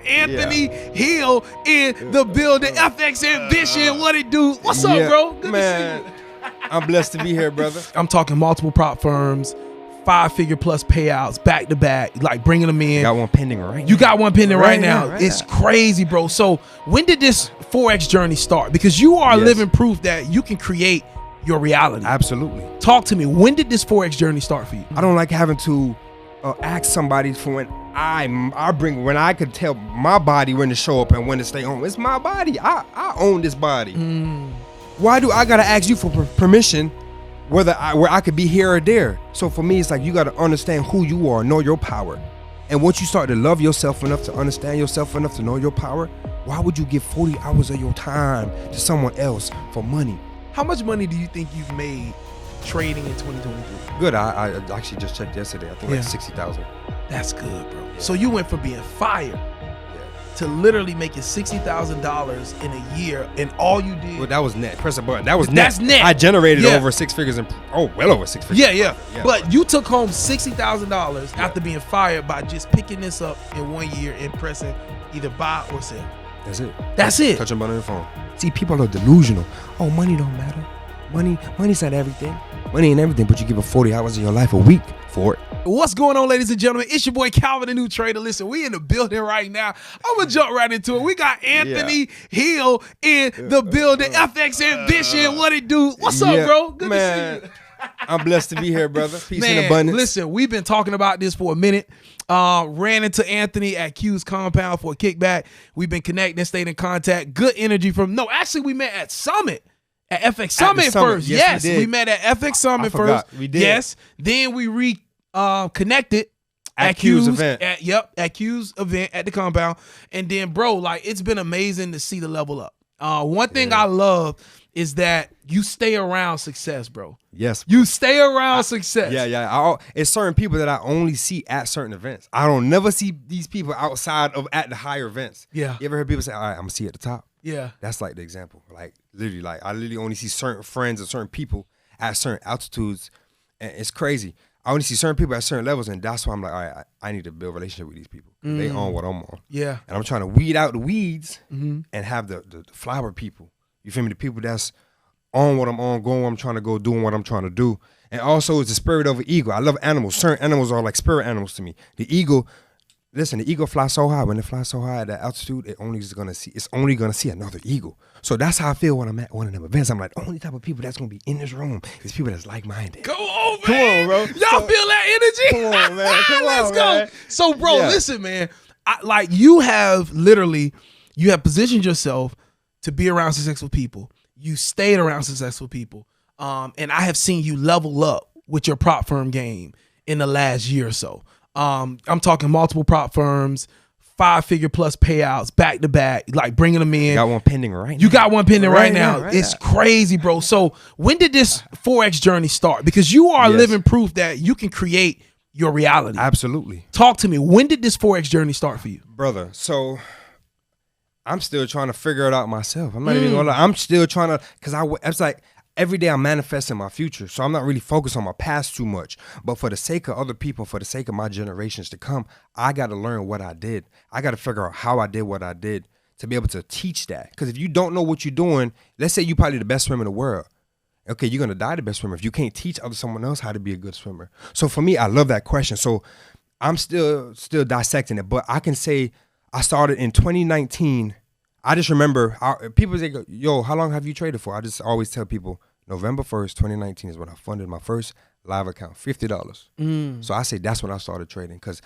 Anthony Hill in the building. FX Ambition, what it do? What's up, bro? Good man, to see you. I'm blessed to be here, brother. I'm talking multiple prop firms, 5-figure plus payouts, back to back, like bringing them in. Got one pending right now. You got one pending right now. It's crazy, bro. So when did this Forex journey start? Because you are living proof that you can create your reality. Absolutely. Talk to me. When did this Forex journey start for you? I don't like having to ask somebody for when when I could tell my body when to show up and when to stay home. It's my body. I own this body. Why do I gotta ask you for permission where I could be here or there? So for me, it's like you gotta understand who you are, know your power. And once you start to love yourself enough to understand yourself enough to know your power, why would you give 40 hours of your time to someone else for money? How much money do you think you've made trading in 2023? Good. I actually just checked yesterday. I think like 60,000. That's good, bro. Yeah. So you went from being fired to literally making $60,000 in a year, and all you did. Well, that was net. Press a button. That was net. That's net. I generated over 6 figures well over 6 figures. Yeah. But you took home $60,000 after being fired by just picking this up in 1 year and pressing either buy or sell. That's it. Touch a button on your phone. See, people are delusional. Oh, money don't matter. Money's not everything. Money ain't everything, but you give it 40 hours of your life a week for it. What's going on, ladies and gentlemen? It's your boy Calvin, the new trader. Listen, we in the building right now. I'm going to jump right into it. We got Anthony Hill in the building. FX Ambition, what it do? What's up, bro? Good to see you. I'm blessed to be here, brother. Peace and abundance. Listen, we've been talking about this for a minute. Ran into Anthony at Q's compound for a kickback. We've been connecting, stayed in contact. Good energy actually we met at Summit. At FX Summit first. Yes, we met at FX Summit first. We did. Yes. Then we connected at Q's event. At Q's event at the compound. And then, bro, like, it's been amazing to see the level up. One thing I love is that you stay around success, bro. Yes. You stay around success. Yeah. It's certain people that I only see at certain events. I don't never see these people outside of at the higher events. Yeah. You ever heard people say, all right, I'm going to see you at the top? Yeah. That's like the example. Like, literally, I literally only see certain friends or certain people at certain altitudes. And it's crazy. I only see certain people at certain levels, and that's why I'm like, all right, I need to build a relationship with these people. They own what I'm on. Yeah. And I'm trying to weed out the weeds and have the flower people. You feel me? The people that's on what I'm on, going where I'm trying to go, doing what I'm trying to do. And also, it's the spirit over ego. I love animals. Certain animals are like spirit animals to me. The eagle, listen, the eagle flies so high. When it flies so high at that altitude, it's only gonna see another eagle. So that's how I feel when I'm at one of them events. I'm like, the only type of people that's gonna be in this room is people that's like-minded. Come on, man. Come on, bro. Y'all feel that energy? Come on, man. Let's go. So, bro, listen, man. You have positioned yourself to be around successful people. You stayed around successful people. And I have seen you level up with your prop firm game in the last year or so. I'm talking multiple prop firms, 5-figure plus payouts, back to back, like bringing them in. You got one pending right now. You got one pending right now. It's crazy, bro. So when did this Forex journey start? Because you are living proof that you can create your reality. Absolutely. Talk to me. When did this Forex journey start for you? Brother, so I'm still trying to figure it out myself. I'm not even gonna lie. I'm still trying to, because it's like every day I'm manifesting my future. So I'm not really focused on my past too much. But for the sake of other people, for the sake of my generations to come, I got to learn what I did. I got to figure out how I did what I did to be able to teach that. Because if you don't know what you're doing, let's say you're probably the best swimmer in the world. Okay, you're going to die the best swimmer if you can't teach someone else how to be a good swimmer. So for me, I love that question. So I'm still dissecting it. But I can say I started in 2019. I just remember people say, yo, how long have you traded for? I just always tell people November 1st, 2019 is when I funded my first live account, $50. So I say that's when I started trading, because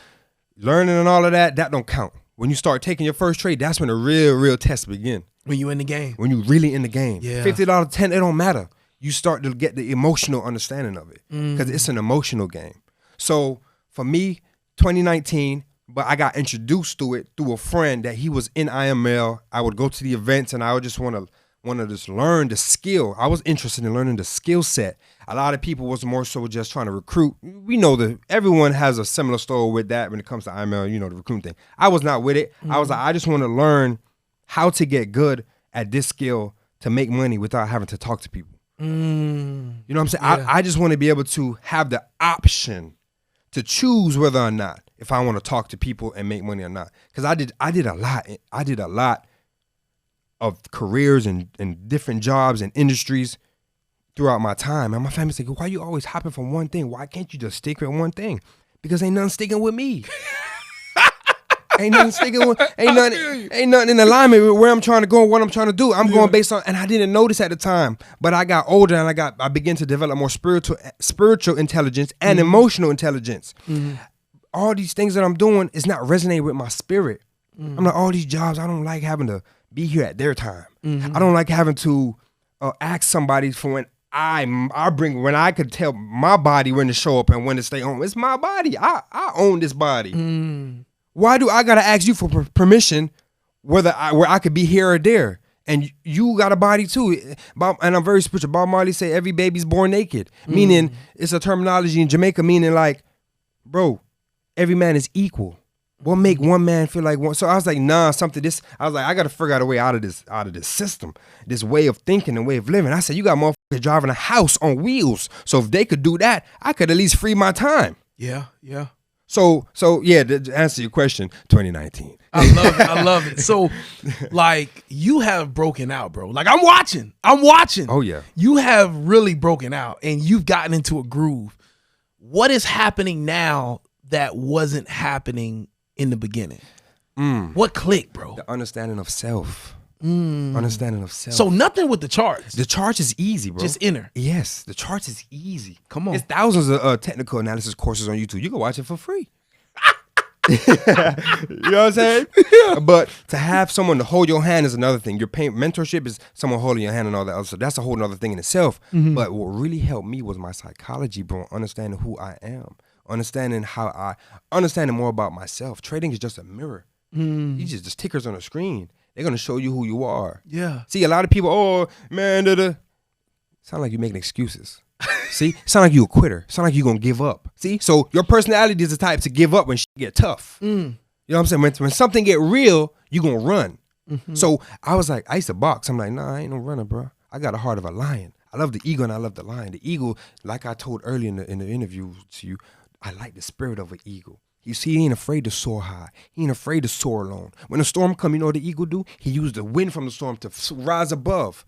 learning and all of that don't count. When you start taking your first trade, that's when the real test begin. When you in the game. When you really in the game. Yeah. $50, $10, it don't matter. You start to get the emotional understanding of it, because it's an emotional game. So for me, 2019, but I got introduced to it through a friend that he was in IML. I would go to the events and I would just want to just learn the skill. I was interested in learning the skill set. A lot of people was more so just trying to recruit. We know that everyone has a similar story with that when it comes to IML, the recruiting thing. I was not with it. I was like, I just want to learn how to get good at this skill to make money without having to talk to people. You know what I'm saying? Yeah. I just want to be able to have the option to choose whether or not. if I want to talk to people and make money or not. Because I did a lot of careers and different jobs and industries throughout my time. And my family said, why you always hopping from one thing? Why can't you just stick with one thing? Because ain't nothing sticking with me. Ain't nothing in alignment with where I'm trying to go and what I'm trying to do. I'm going based on, and I didn't notice at the time, but I got older and I began to develop more spiritual intelligence and emotional intelligence. All these things that I'm doing is not resonating with my spirit. I'm like, all these jobs, I don't like having to be here at their time. I don't like having to ask somebody for when when I could tell my body when to show up and when to stay home. It's my body. I own this body. Why do I gotta ask you for permission where I could be here or there? And you got a body too. And I'm very spiritual. Bob Marley say every baby's born naked, meaning it's a terminology in Jamaica meaning like, bro, every man is equal. What make one man feel like one? So I was like, I was like, I got to figure out a way out of this system, this way of thinking and way of living. I said, you got motherfuckers driving a house on wheels. So if they could do that, I could at least free my time. Yeah. So yeah, to answer your question, 2019. I love it. So like you have broken out, bro. Like I'm watching. Oh yeah. You have really broken out and you've gotten into a groove. What is happening now that wasn't happening in the beginning? What clicked, bro? The understanding of self. Understanding of self. So nothing with the charts. The charts is easy, bro. Just enter. Yes, the charts is easy. Come on. There's thousands of technical analysis courses on YouTube. You can watch it for free. You know what I'm saying? Yeah. But to have someone to hold your hand is another thing. Your mentorship is someone holding your hand and all that other stuff. That's a whole other thing in itself. But what really helped me was my psychology, bro. Understanding who I am. Understanding more about myself. Trading is just a mirror. These just tickers on a screen. They're gonna show you who you are. Yeah. See, a lot of people, oh man, sound like you're making excuses. See, sound like you a quitter. Sound like you gonna give up. See, so your personality is the type to give up when shit get tough. You know what I'm saying? When something get real, you gonna run. So I was like, I used to box. I'm like, nah, I ain't no runner, bro. I got a heart of a lion. I love the eagle and I love the lion. The eagle, like I told earlier in the interview to you, I like the spirit of an eagle. You see, he ain't afraid to soar high. He ain't afraid to soar alone. When a storm come, you know what the eagle do? He used the wind from the storm to rise above.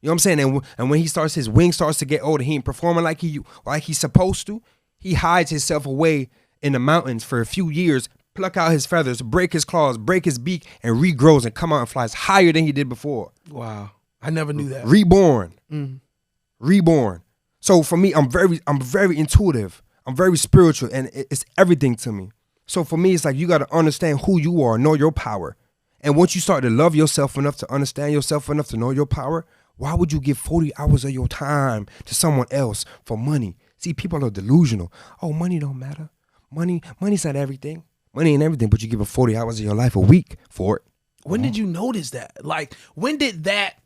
You know what I'm saying? And when his wing starts to get older, he ain't performing like he's supposed to. He hides himself away in the mountains for a few years, pluck out his feathers, break his claws, break his beak, and regrows and come out and flies higher than he did before. Wow. I never knew that. Reborn. So for me, I'm very intuitive. I'm very spiritual, and it's everything to me. So for me, it's like you got to understand who you are, know your power. And once you start to love yourself enough to understand yourself enough to know your power, why would you give 40 hours of your time to someone else for money? See, people are delusional. Oh, money don't matter. Money's not everything. Money ain't everything, but you give 40 hours of your life a week for it. When did you notice that? Like, when did that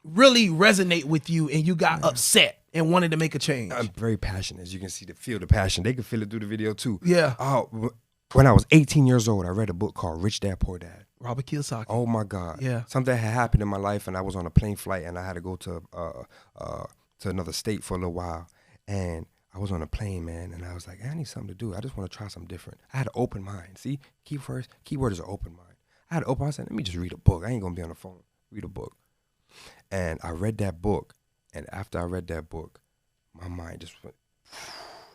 really resonate with you and you got upset and wanted to make a change? I'm very passionate, as you can see, feel the passion. They can feel it through the video too. Yeah. When I was 18 years old, I read a book called Rich Dad, Poor Dad. Robert Kiyosaki. Oh my God. Yeah. Something had happened in my life and I was on a plane flight and I had to go to another state for a little while. And I was on a plane, man, and I was like, I need something to do. I just want to try something different. I had an open mind. See, keyword is an open mind. I had an open mind. I said, let me just read a book. I ain't going to be on the phone. Read a book. And I read that book. And after I read that book, my mind just went,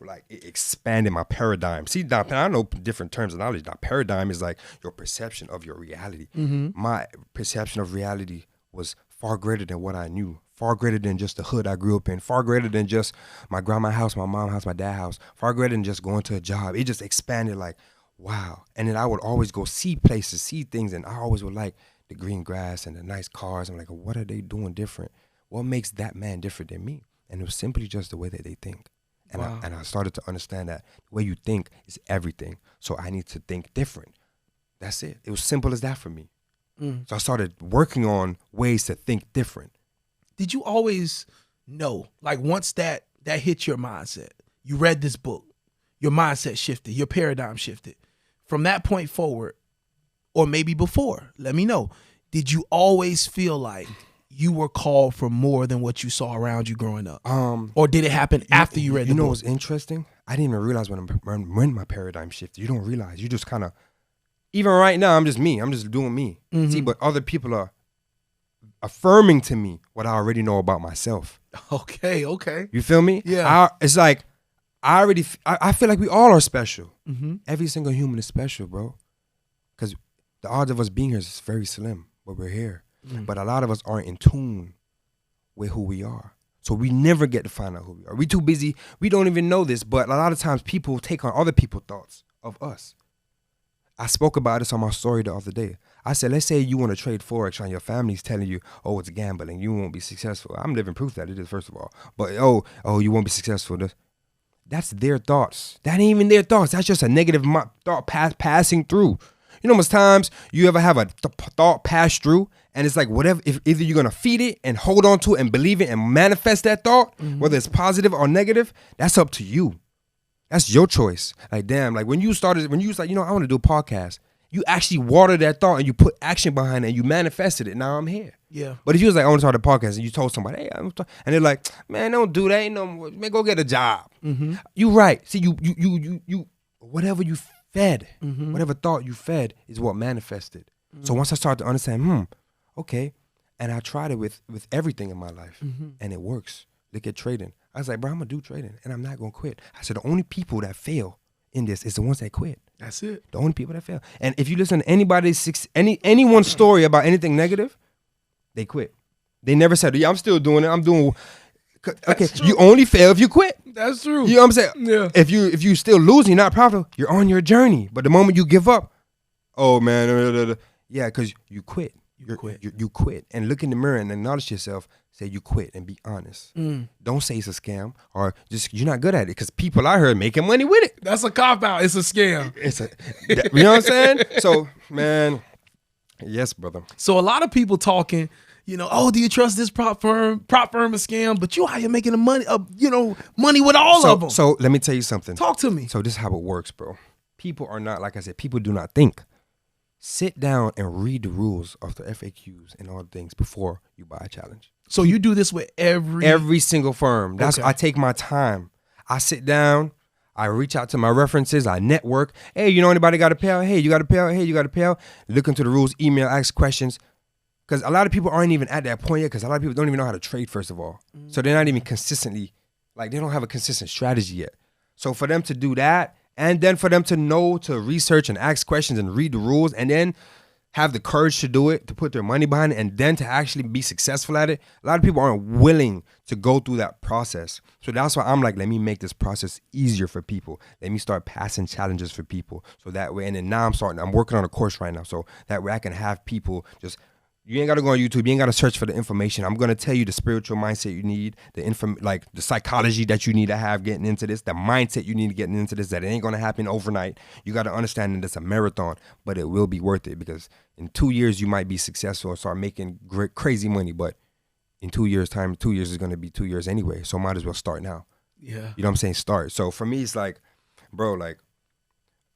like, it expanded my paradigm. See, now, I know different terms of knowledge. Now, paradigm is like your perception of your reality. My perception of reality was far greater than what I knew, far greater than just the hood I grew up in, far greater than just my grandma's house, my mom's house, my dad's house, far greater than just going to a job. It just expanded like, wow. And then I would always go see places, see things, and I always would like the green grass and the nice cars. I'm like, what are they doing different? What makes that man different than me? And it was simply just the way that they think. And, wow. I started to understand that the way you think is everything. So I need to think different. That's it. It was simple as that for me. So I started working on ways to think different. Did you always know, like once that hit your mindset, you read this book, your mindset shifted, your paradigm shifted. From that point forward, or maybe before, let me know, did you always feel like you were called for more than what you saw around you growing up? Or did it happen after you read the book? You know what's interesting? I didn't even realize when my paradigm shifted. You don't realize. You just kind of, even right now, I'm just me. I'm just doing me. See, but other people are affirming to me what I already know about myself. Okay. You feel me? Yeah. It's like, I feel like we all are special. Every single human is special, bro. Because the odds of us being here is very slim, but we're here. But a lot of us aren't in tune with who we are. So we never get to find out who we are. We too busy. We don't even know this, but a lot of times people take on other people's thoughts of us. I spoke about this on my story the other day. I said, let's say you want to trade Forex and your family's telling you, oh, it's gambling. You won't be successful. I'm living proof that it is, first of all. But, oh, you won't be successful. That's their thoughts. That ain't even their thoughts. That's just a negative thought passing through. You know how much times you ever have a thought pass through and it's like whatever, if either you're going to feed it and hold on to it and believe it and manifest that thought, whether it's positive or negative, that's up to you. That's your choice. Like, damn, like when you was like, you know, I want to do a podcast, you actually watered that thought and you put action behind it and you manifested it. Now I'm here. Yeah. But if you was like, I want to start a podcast and you told somebody, hey, and they're like, man, don't do that. Man, go get a job. You right. See, you whatever you fed, whatever thought you fed is what manifested. So once I started to understand, okay, and I tried it with everything in my life, and it works. Look at trading. I was like, bro, I'm going to do trading, and I'm not going to quit. I said, the only people that fail in this is the ones that quit. That's it. The only people that fail. And if you listen to anyone's story about anything negative, they quit. They never said, yeah, I'm still doing it. I'm doing. Okay, you only fail if you quit. That's true. You know what I'm saying? Yeah. If you still losing, not profitable, you're on your journey. But the moment you give up, oh man, yeah, because you quit. You quit. And look in the mirror and acknowledge yourself. Say you quit and be honest. Don't say it's a scam or just you're not good at it because people I heard making money with it. That's a cop out. It's a scam. You know what I'm saying? So man, yes, brother. So a lot of people talking. You know, oh, do you trust this prop firm? Prop firm is scam, but you out here making the money, money with all of them. So let me tell you something. Talk to me. So this is how it works, bro. People are not, like I said, people do not think. Sit down and read the rules of the FAQs and all the things before you buy a challenge. So you do this with every single firm. That's I take my time. I sit down. I reach out to my references. I network. Hey, you know anybody got a payout? Hey, you got a payout? Hey, you got a payout? Look into the rules. Email, ask questions. Because a lot of people aren't even at that point yet because a lot of people don't even know how to trade, first of all. So they're not even consistently, like they don't have a consistent strategy yet. So for them to do that and then for them to know to research and ask questions and read the rules and then have the courage to do it, to put their money behind it and then to actually be successful at it, a lot of people aren't willing to go through that process. So that's why I'm like, let me make this process easier for people. Let me start passing challenges for people. So that way, and then now I'm working on a course right now. So that way I can have people just, you ain't got to go on YouTube. You ain't got to search for the information. I'm going to tell you the spiritual mindset you need, the psychology that you need to have getting into this, the mindset you need to get into this, that it ain't going to happen overnight. You got to understand that it's a marathon, but it will be worth it because in 2 years, you might be successful and start making great, crazy money. But in 2 years' time, 2 years is going to be 2 years anyway. So might as well start now. Yeah. You know what I'm saying? Start. So for me, it's like, bro, like,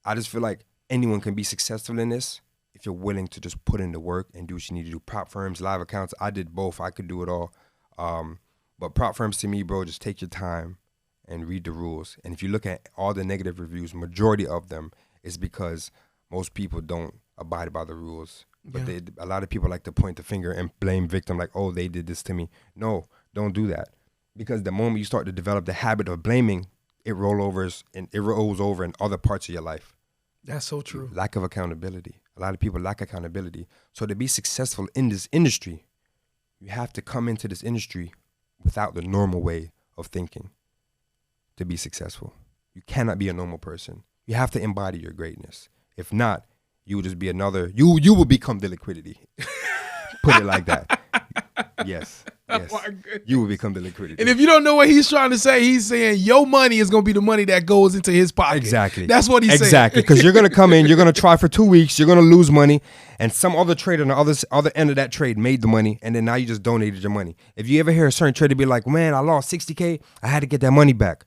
I just feel like anyone can be successful in this. If you're willing to just put in the work and do what you need to do. Prop firms, live accounts, I did both. I could do it all. But prop firms to me, bro, just take your time and read the rules. And if you look at all the negative reviews, majority of them is because most people don't abide by the rules. But a lot of people like to point the finger and blame victim like, oh, they did this to me. No, don't do that. Because the moment you start to develop the habit of blaming, it rolls over in other parts of your life. That's so true. Lack of accountability. A lot of people lack accountability. So to be successful in this industry, you have to come into this industry without the normal way of thinking to be successful. You cannot be a normal person. You have to embody your greatness. If not, you will just be you will become the liquidity. Put it like that. Yes. You will become the liquidity. And if you don't know what he's trying to say, he's saying your money is going to be the money that goes into his pocket. Exactly. That's what he's saying. Exactly. Because you're going to come in, you're going to try for 2 weeks, you're going to lose money, and some other trader on the other end of that trade made the money, and then now you just donated your money. If you ever hear a certain trader be like, man, I lost 60K, I had to get that money back.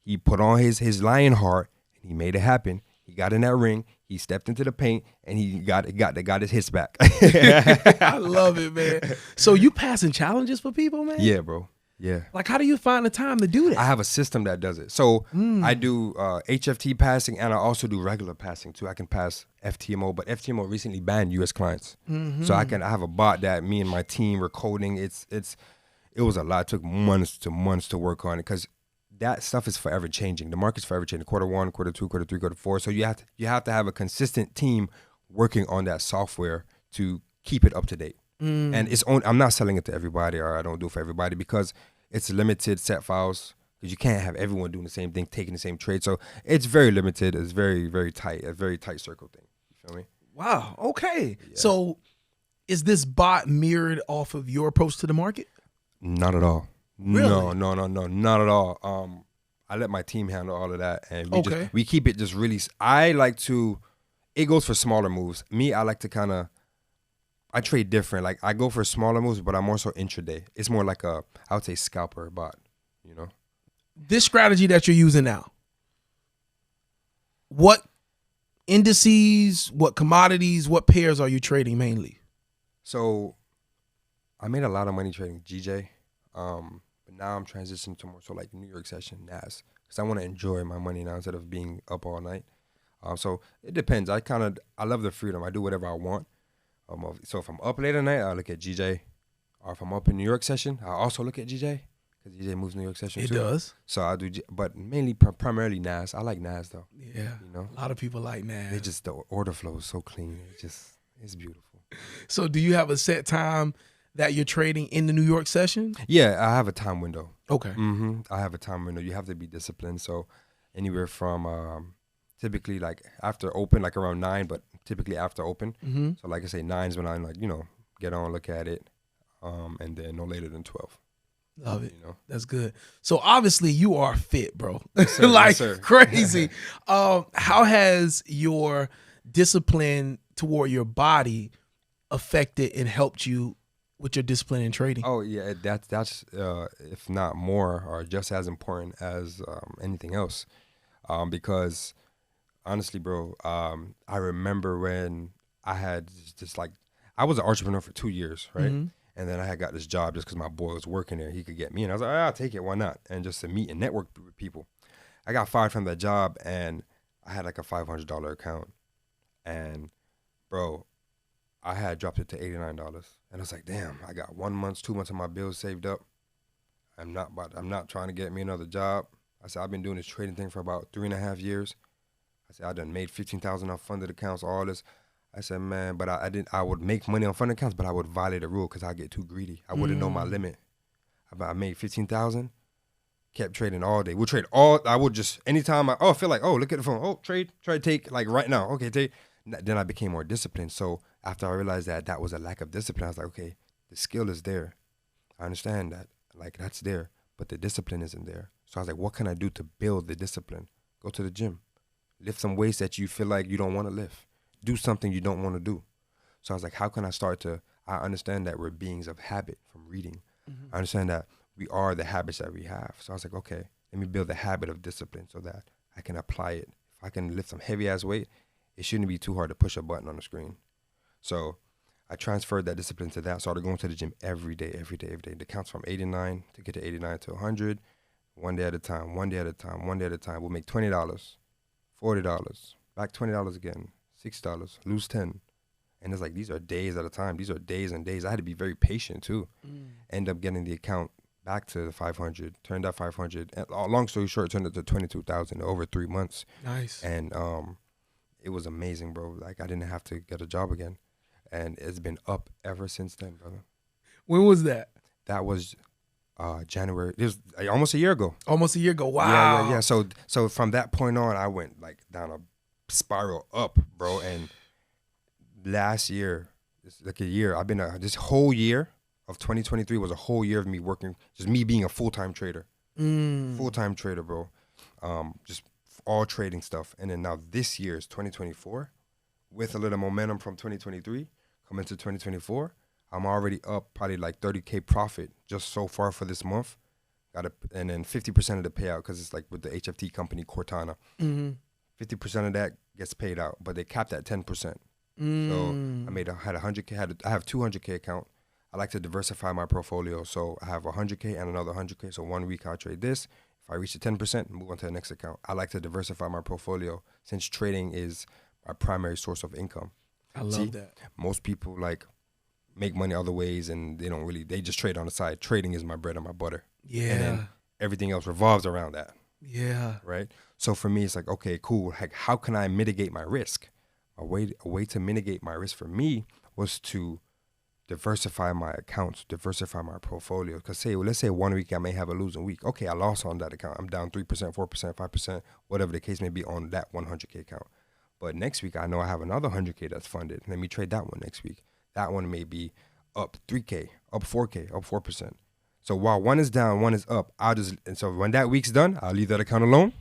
He put on his lion heart, and he made it happen. He got in that ring, he stepped into the paint, and he got his hits back. I love it, man. So you passing challenges for people, man? Yeah, bro. Yeah. Like, how do you find the time to do that? I have a system that does it. So I do HFT passing, and I also do regular passing too. I can pass FTMO, but FTMO recently banned U.S. clients. So I have a bot that me and my team were coding. It was a lot. It took months to work on it because that stuff is forever changing. The market's forever changing. Q1, Q2, Q3, Q4. So you have to have a consistent team working on that software to keep it up to date. And I'm not selling it to everybody, or I don't do it for everybody, because it's limited set files, because you can't have everyone doing the same thing, taking the same trade. So it's very limited. It's very, very tight, a very tight circle thing. You feel me? Wow. Okay. Yeah. So is this bot mirrored off of your approach to the market? Not at all. Really? No, not at all. I let my team handle all of that, and we keep it just really. I like to. It goes for smaller moves. Me, I like to I trade different. Like, I go for smaller moves, but I'm more so intraday. It's more like I would say scalper bot, you know? This strategy that you're using now, what indices, what commodities, what pairs are you trading mainly? So I made a lot of money trading GJ, but now I'm transitioning to more so like New York session, NAS, because I want to enjoy my money now instead of being up all night. So it depends. I love the freedom. I do whatever I want. So if I'm up late at night, I look at GJ. Or if I'm up in New York session, I also look at GJ, because GJ moves New York session too. It does. So I do, but mainly primarily NAS. I like NAS though. Yeah, you know, a lot of people like NAS. The order flow is so clean. It's beautiful. So do you have a set time that you're trading in the New York session? Yeah, I have a time window. Okay. I have a time window. You have to be disciplined. So anywhere from typically like after open, like around 9, but typically after open. So like I say, 9 is when I'm like, get on, look at it, and then no later than 12. Love it. That's good. So obviously you are fit, bro. Yes, sir. Like, yes, sir. crazy. How has your discipline toward your body affected and helped you with your discipline in trading? Oh yeah, that's if not more or just as important as anything else, because honestly, bro, I remember when I had just like, I was an entrepreneur for 2 years, right? And then I had got this job just because my boy was working there. He could get me, and I was like, I'll take it, why not? And just to meet and network with people. I got fired from that job, and I had like a $500 account, and bro, I had dropped it to $89, and I was like, damn, I got 1 month, 2 months of my bills saved up. I'm not trying to get me another job. I said, I've been doing this trading thing for about 3.5 years. I said, I done made $15,000 off funded accounts, all this. I said, man, but I would make money on funded accounts, but I would violate a rule because I get too greedy. I wouldn't know my limit. I made $15,000, kept trading all day. I would just, anytime I feel like, look at the phone. Trade, try to take, like right now. Okay, take. Then I became more disciplined. So after I realized that was a lack of discipline, I was like, okay, the skill is there. I understand that. Like, that's there, but the discipline isn't there. So I was like, what can I do to build the discipline? Go to the gym. Lift some weights that you feel like you don't want to lift. Do something you don't want to do. So I was like, how can I I understand that we're beings of habit from reading. I understand that we are the habits that we have. So I was like, okay, let me build the habit of discipline so that I can apply it. If I can lift some heavy ass weight, it shouldn't be too hard to push a button on the screen. So I transferred that discipline to that. Started going to the gym every day. The counts from 89 to get to 89 to 100, one day at a time. We'll make $20, $40, back $20 again, $6, lose 10. And it's like, these are days at a time. These are days and days. I had to be very patient too. End up getting the account back to the 500, turned that 500. And long story short, turned it to 22,000 over 3 months. Nice. And it was amazing, bro. Like, I didn't have to get a job again. And it's been up ever since then, brother. When was that? That was January. It was almost a year ago. Almost a year ago. Wow. Yeah. So from that point on, I went like down a spiral up, bro. And last year, it's like a year. I've been this whole year of 2023 was a whole year of me working, just me being a full-time trader. Full-time trader, bro. Just all trading stuff. And then now this year is 2024, with a little momentum from 2023 coming to 2024. I'm already up probably like 30K profit just so far for this month. And then 50% of the payout, because it's like with the HFT company Cortana. 50% of that gets paid out, but they capped at 10%. So I had 100K. I have 200K account. I like to diversify my portfolio. So I have 100K and another 100K. So 1 week I'll trade this. If I reach the 10%, move on to the next account. I like to diversify my portfolio since trading is my primary source of income. I love that. Most people like make money other ways and they just trade on the side. Trading is my bread and my butter. Yeah. And then everything else revolves around that. Yeah. Right. So for me, it's like, okay, cool. Like, how can I mitigate my risk? A way to mitigate my risk for me was to diversify my accounts, diversify my portfolio. Because let's say 1 week I may have a losing week. Okay, I lost on that account. I'm down 3%, 4%, 5%, whatever the case may be on that 100K account. But next week, I know I have another 100K that's funded. Let me trade that one next week. That one may be up 3K, up 4K, up 4%. So while one is down, one is up, and so when that week's done, I'll leave that account alone,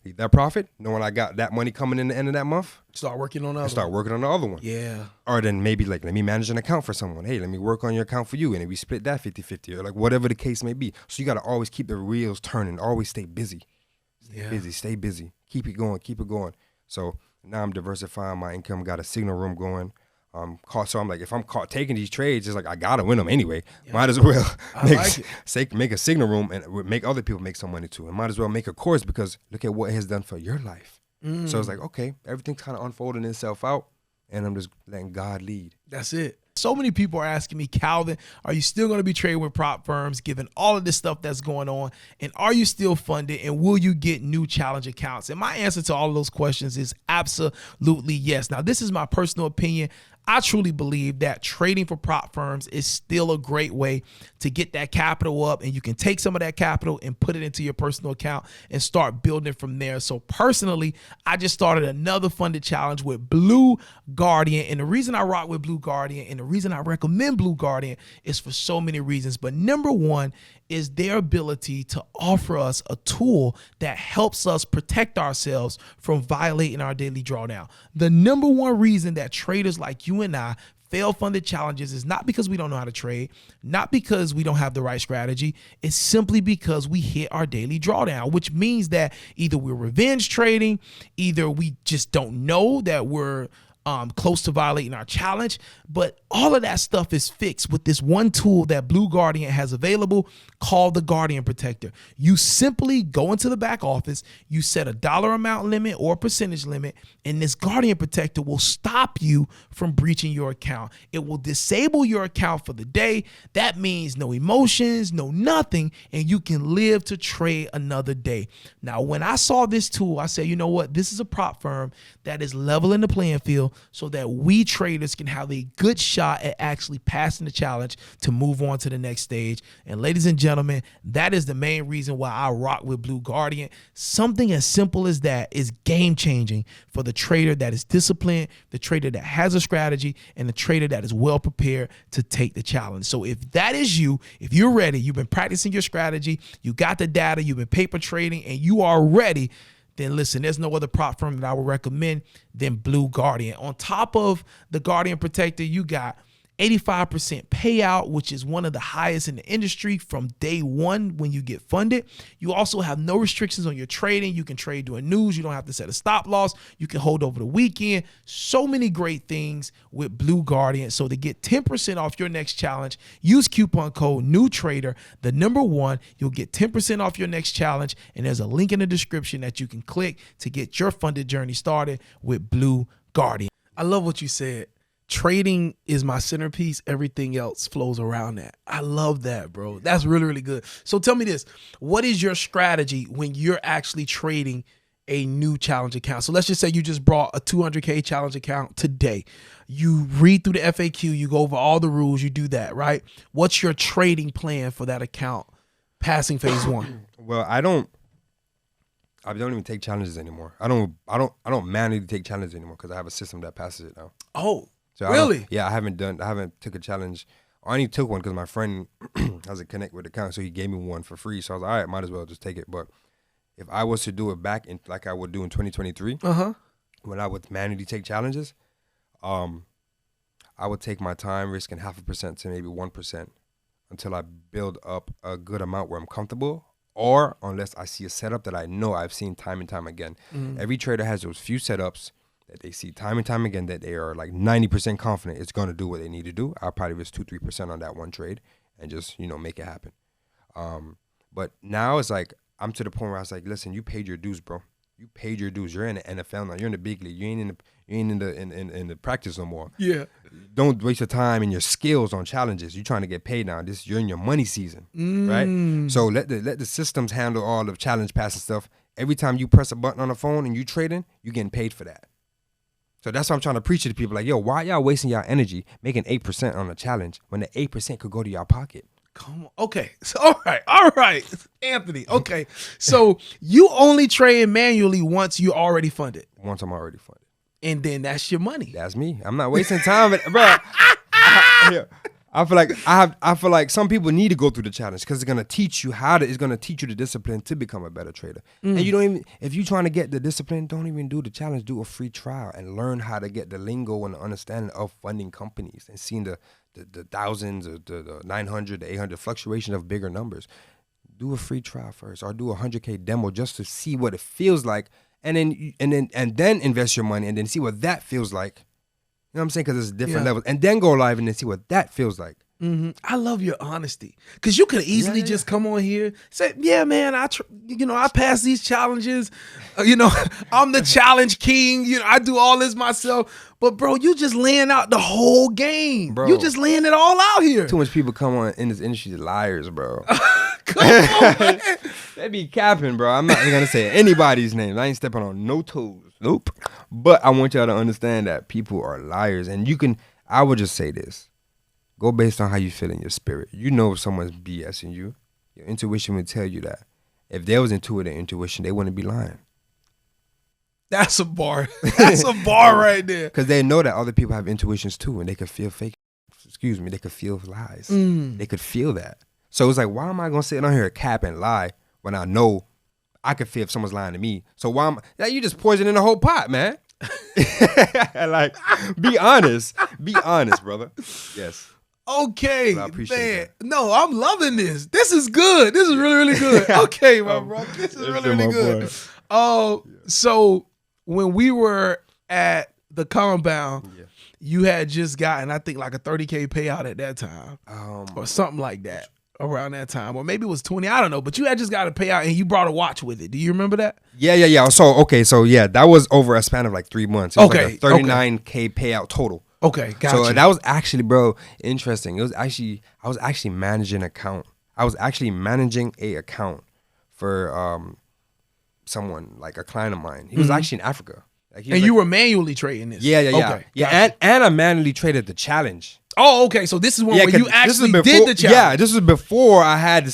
leave that profit, knowing I got that money coming in the end of that month. Start working on the other one. Yeah. Or then maybe like, let me manage an account for someone. Hey, let me work on your account for you. And then we split that 50-50 or like whatever the case may be. So you got to always keep the wheels turning, always stay busy. Stay busy. Keep it going. So now I'm diversifying my income, got a signal room going. So I'm like, if I'm caught taking these trades, it's like I gotta win them anyway. Yeah. Might as well make a signal room and make other people make some money too. And might as well make a course because look at what it has done for your life. So it's like, okay, everything's kind of unfolding itself out, and I'm just letting God lead. That's it. So many people are asking me, Calvin, are you still going to be trading with prop firms given all of this stuff that's going on? And are you still funded? And will you get new challenge accounts? And my answer to all of those questions is absolutely yes. Now, this is my personal opinion. I truly believe that trading for prop firms is still a great way to get that capital up, and you can take some of that capital and put it into your personal account and start building from there. So personally, I just started another funded challenge with Blue Guardian. And the reason I rock with Blue Guardian and the reason I recommend Blue Guardian is for so many reasons. But number one is their ability to offer us a tool that helps us protect ourselves from violating our daily drawdown. The number one reason that traders like you and I fail funded challenges is not because we don't know how to trade, not because we don't have the right strategy. It's simply because we hit our daily drawdown, which means that either we're revenge trading, either we just don't know that we're close to violating our challenge. But all of that stuff is fixed with this one tool that Blue Guardian has available called the Guardian Protector. You simply go into the back office, you set a dollar amount limit or percentage limit, and this Guardian Protector will stop you from breaching your account. It will disable your account for the day. That means no emotions, no nothing, and you can live to trade another day. Now, when I saw this tool, I said, you know what? This is a prop firm that is leveling the playing field so that we traders can have a good shot at actually passing the challenge to move on to the next stage. And ladies and gentlemen, that is the main reason why I rock with Blue Guardian. Something as simple as that is game changing for the trader that is disciplined, the trader that has a strategy, and the trader that is well prepared to take the challenge. So if that is you, if you're ready, you've been practicing your strategy, you got the data, you've been paper trading, and you are ready, then listen, there's no other prop firm that I would recommend than Blue Guardian. On top of the Guardian Protector, you got 85% payout, which is one of the highest in the industry from day one when you get funded. You also have no restrictions on your trading. You can trade during news. You don't have to set a stop loss. You can hold over the weekend. So many great things with Blue Guardian. So to get 10% off your next challenge, use coupon code NEWTRADER, the number 1. You'll get 10% off your next challenge. And there's a link in the description that you can click to get your funded journey started with Blue Guardian. I love what you said. Trading is my centerpiece. Everything else flows around that. I love that, bro. That's really, really good. So tell me this. What is your strategy when you're actually trading a new challenge account? So let's just say you just brought a 200K challenge account today. You read through the FAQ. You go over all the rules. You do that, right? What's your trading plan for that account passing phase 1? Well, I don't even take challenges anymore. I don't manually take challenges anymore because I have a system that passes it now. Oh. So really? I haven't took a challenge. I only took one because my friend has a connect with the account, so he gave me one for free. So I was like, all right, might as well just take it. But if I was to do it back in like I would do in 2023, when I would manually take challenges, I would take my time, risking 0.5% to maybe 1% until I build up a good amount where I'm comfortable, or unless I see a setup that I know I've seen time and time again. Every trader has those few setups that they see time and time again that they are like 90% confident it's going to do what they need to do, I'll probably risk 2-3% on that one trade and just, make it happen. But now it's like, I'm to the point where I was like, listen, you paid your dues, bro. You paid your dues. You're in the NFL now. You're in the big league. You ain't in the practice no more. Yeah. Don't waste your time and your skills on challenges. You're trying to get paid now. You're in your money season, right? So let the systems handle all the challenge pass and stuff. Every time you press a button on the phone and you trading, you're getting paid for that. So that's what I'm trying to preach to the people. Like, yo, why y'all wasting y'all energy making 8% on a challenge when the 8% could go to y'all pocket? Come on. Okay. So, all right, Anthony. Okay. So you only trade manually once you're already funded. Once I'm already funded. And then that's your money. That's me. I'm not wasting time, bro. I feel like some people need to go through the challenge because it's gonna teach you it's gonna teach you the discipline to become a better trader. And you don't even, if you're trying to get the discipline, don't even do the challenge. Do a free trial and learn how to get the lingo and the understanding of funding companies and seeing the thousands or the 900, the 800 fluctuation of bigger numbers. Do a free trial first, or do a 100K demo just to see what it feels like, and then invest your money and then see what that feels like. You know what I'm saying? Because it's different levels. And then go live and then see what that feels like. I love your honesty. Because you could easily just come on here, say, yeah, man, I pass these challenges. I'm the challenge king. I do all this myself. But, bro, you just laying out the whole game. Bro, you just laying it all out here. Too much people come on in this industry liars, bro. Come on, man. They be capping, bro. I'm not even going to say anybody's name. I ain't stepping on no toes. Nope. But I want y'all to understand that people are liars. And I would just say this. Go based on how you feel in your spirit. You know if someone's BSing you. Your intuition would tell you that. If they was into their intuition, they wouldn't be lying. That's a bar. That's a bar right there. Because they know that other people have intuitions too, and they could feel fake. They could feel lies. They could feel that. So it's like, why am I gonna sit on here cap and lie when I know I could feel if someone's lying to me? So why am you just poisoning the whole pot, man? Like, be honest, brother. Yes. Okay, man. That. No, I'm loving this. This is good. This is really, really good. Okay, my bro. This is really, really good. So when we were at the compound, you had just gotten, I think, like a 30K payout at that time, or something like that around that time, or maybe it was 20. I don't know, but you had just got a payout and you brought a watch with it. Do you remember that? Yeah. So that was over a span of like 3 months. It was like a 39K payout total. Okay, gotcha. So that was actually, bro, interesting. I was actually managing an account. I was actually managing a account for someone, like a client of mine. He was actually in Africa. You were manually trading this? Yeah. Okay, gotcha. And I manually traded the challenge. Oh, okay. So this is one where you actually did the challenge. Yeah, this was before I had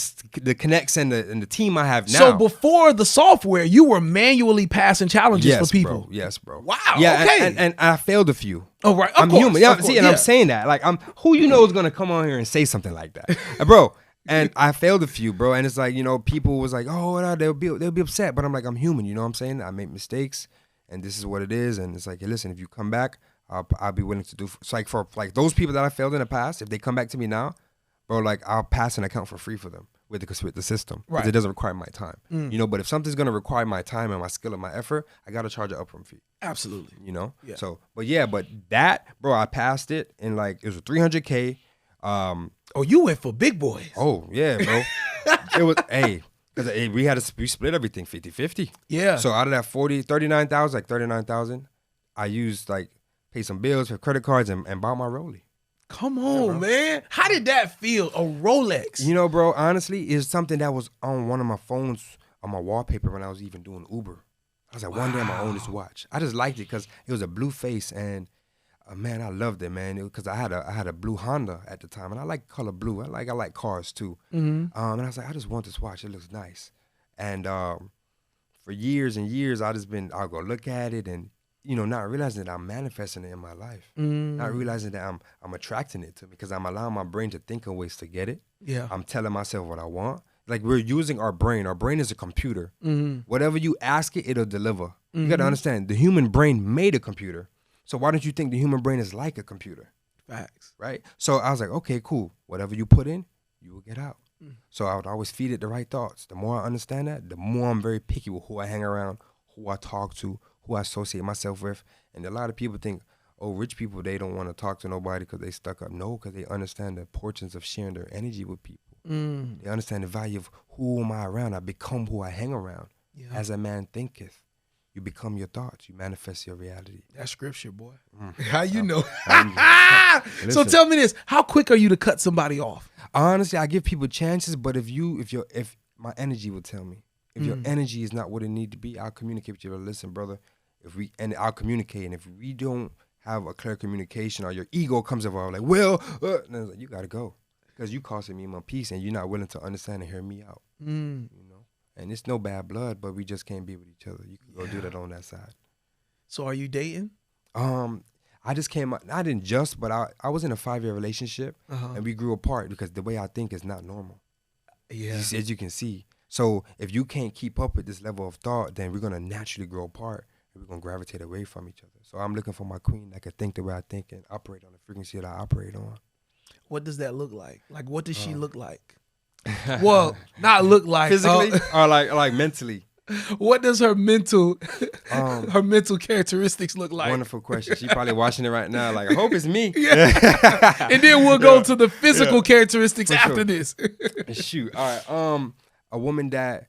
the connects and the team I have now. So before the software, you were manually passing challenges for people. Yes, bro. Wow. Yeah, okay. And I failed a few. Oh, right. I'm human. Yeah, see, and I'm saying that. Like, who is gonna come on here and say something like that, bro? And I failed a few, bro. And it's like, people was like, oh, no, they'll be upset. But I'm like, I'm human. You know what I'm saying? I make mistakes, and this is what it is. And it's like, hey, listen, if you come back, I'll be willing to do. It's like for those people that I failed in the past, if they come back to me now, bro, like I'll pass an account for free for them with the system, because it doesn't require my time. But if something's gonna require my time and my skill and my effort, I gotta charge an upfront fee. Absolutely. Yeah. So, but that, bro, I passed it in like, it was a 300K. Oh, you went for big boys. Oh yeah, bro. It was because we split everything 50-50. Yeah. So out of that 39,000, I used pay some bills for credit cards and bought my Rollie. Come on, man. How did that feel? A Rolex? Bro, honestly, it's something that was on one of my phones on my wallpaper when I was even doing Uber. I was like, one day I'm gonna own this watch. I just liked it because it was a blue face, and man, I loved it, man. Because I had a blue Honda at the time, and I like color blue. I like cars too. And I was like, I just want this watch. It looks nice. And for years and years, I'll go look at it and not realizing that I'm manifesting it in my life. Not realizing that I'm attracting it to me because I'm allowing my brain to think of ways to get it. Yeah. I'm telling myself what I want. Like, we're using our brain. Our brain is a computer. Whatever you ask it, it'll deliver. You got to understand, the human brain made a computer. So why don't you think the human brain is like a computer? Facts. Right? So I was like, okay, cool. Whatever you put in, you will get out. So I would always feed it the right thoughts. The more I understand that, the more I'm very picky with who I hang around, who I talk to, who I associate myself with. And a lot of people think, oh, rich people, they don't want to talk to nobody because they stuck up. No, because they understand the importance of sharing their energy with people. They understand the value of who am I around. I become who I hang around. Yeah. As a man thinketh, you become your thoughts. You manifest your reality. That's scripture, boy. How you know? So tell me this: how quick are you to cut somebody off? Honestly, I give people chances, but if my energy will tell me, if your energy is not what it need to be, I'll communicate with you. Listen, brother, I'll communicate, and if we don't have a clear communication, or your ego comes involved, like, well, and I was like, you gotta go. Because you costing me my peace and you're not willing to understand and hear me out. You know? And it's no bad blood, but we just can't be with each other. You can go do that on that side. So are you dating? I just came out, I didn't just, but I was in a 5-year relationship and we grew apart because the way I think is not normal. Yeah. As you can see. So if you can't keep up with this level of thought, then we're going to naturally grow apart and we're going to gravitate away from each other. So I'm looking for my queen that can think the way I think and operate on the frequency that I operate on. What does that look like? Like, what does she look like? Well, not look like physically or like mentally. What does her mental characteristics look like? Wonderful question. She probably watching it right now. Like, I hope it's me. Yeah. And then we'll go to the physical characteristics after this. Shoot. All right. A woman that.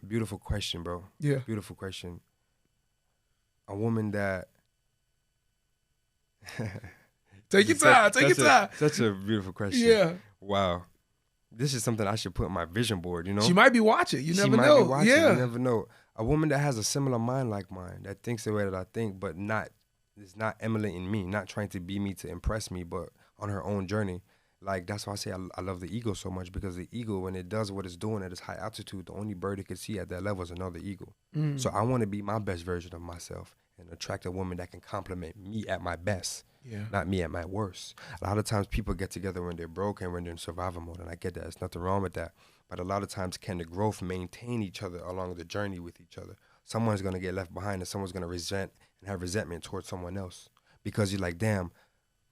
Beautiful question, bro. Yeah. Beautiful question. A woman that. Take your time. Take your time. Such a beautiful question. Yeah. Wow. This is something I should put on my vision board, you know? She might be watching. You never know. She might be watching. You never know. A woman that has a similar mind like mine, that thinks the way that I think, but is not emulating me, not trying to be me to impress me, but on her own journey. Like, that's why I say I love the ego so much, because the ego, when it does what it's doing at its high altitude, the only bird it can see at that level is another eagle. So I want to be my best version of myself and attract a woman that can compliment me at my best. Yeah. Not me at my worst. A lot of times people get together when they're broke and when they're in survival mode, and I get that. There's nothing wrong with that. But a lot of times, can the growth maintain each other along the journey with each other? Someone's going to get left behind and someone's going to resent and have resentment towards someone else. Because you're like, damn,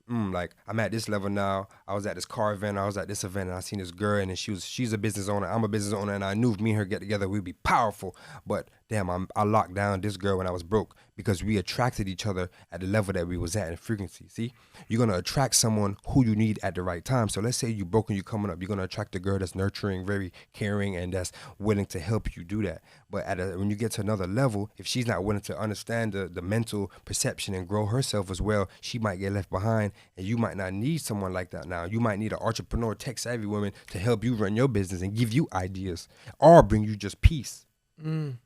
like, I'm at this level now. I was at this car event. I was at this event, and I seen this girl, and she's a business owner. I'm a business owner, and I knew if me and her get together, we'd be powerful. But damn, I locked down this girl when I was broke because we attracted each other at the level that we was at in frequency. See, you're gonna attract someone who you need at the right time. So let's say you broke and you coming up, you're gonna attract a girl that's nurturing, very caring, and that's willing to help you do that. But when you get to another level, if she's not willing to understand the mental perception and grow herself as well, she might get left behind, and you might not need someone like that now. You might need an entrepreneur, tech-savvy woman to help you run your business and give you ideas or bring you just peace. You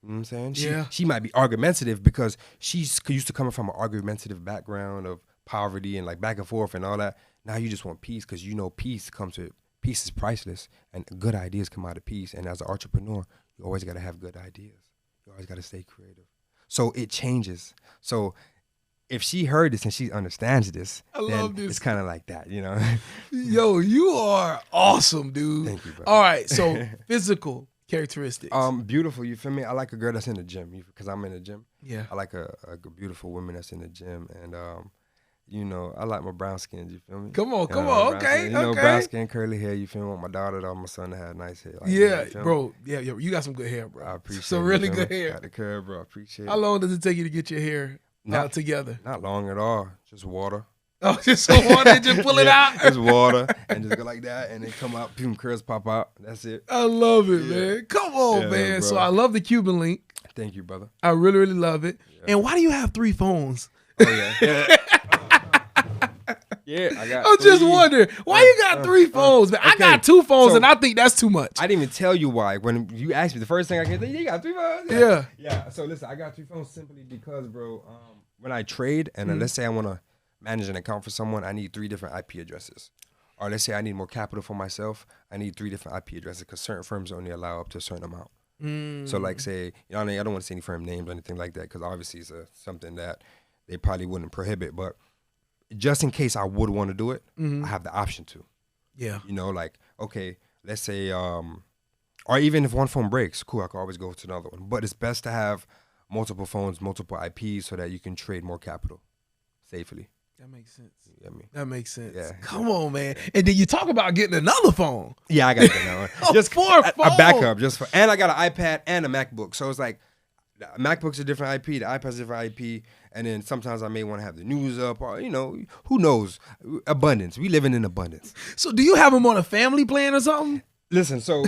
know what I'm saying? She might be argumentative because she's used to coming from an argumentative background of poverty and like back and forth and all that. Now you just want peace because you know peace is priceless, and good ideas come out of peace. And as an entrepreneur, you always got to have good ideas. You always got to stay creative. So it changes. So if she heard this and she understands this, I love this. It's kind of like that, you know? Yo, you are awesome, dude. Thank you, bro. All right, so physical characteristics. Beautiful, you feel me? I like a girl that's in the gym because I'm in the gym. Yeah. I like a beautiful woman that's in the gym, and you know, I like my brown skin. You feel me? Come on, okay, you know, brown skin, curly hair. You feel me? I want my daughter or my son to have nice hair. Like bro. Yeah, you got some good hair, bro. I appreciate it. Some really good hair. Got the curve, bro. I appreciate it. How long does it take you to get your hair out together? Not long at all. Just water. Oh, just some water and just pull it out? Just water and just go like that and then come out, curls pop out. That's it. I love it, man. Come on, man. Bro. So I love the Cuban link. Thank you, brother. I really, really love it. Yeah. And why do you have 3 phones? Oh, yeah. I got I'm just wondering, why you got 3 phones, man? Okay. I got 2 phones, and I think that's too much. I didn't even tell you why. When you asked me, the first thing I can think, you got 3 phones? Yeah. Yeah. So listen, I got 3 phones simply because, bro, when I trade, and let's say I want to manage an account for someone, I need 3 different IP addresses. Or let's say I need more capital for myself, I need 3 different IP addresses because certain firms only allow up to a certain amount. So like say, you know, I don't want to say any firm names or anything like that because obviously it's something that they probably wouldn't prohibit. But just in case I would want to do it, I have the option to. Yeah. You know, like, okay, let's say, or even if one phone breaks, cool, I can always go to another one. But it's best to have multiple phones, multiple IPs so that you can trade more capital safely. That makes sense. You get me? That makes sense. Yeah. Come on, man. And then you talk about getting another phone. Yeah, I got to get another one. Just 4 phones. A backup. And I got an iPad and a MacBook. So it's like, The MacBook's a different IP, the iPad's a different IP, and then sometimes I may want to have the news up, or who knows? Abundance. We living in abundance. So do you have them on a family plan or something? Listen, so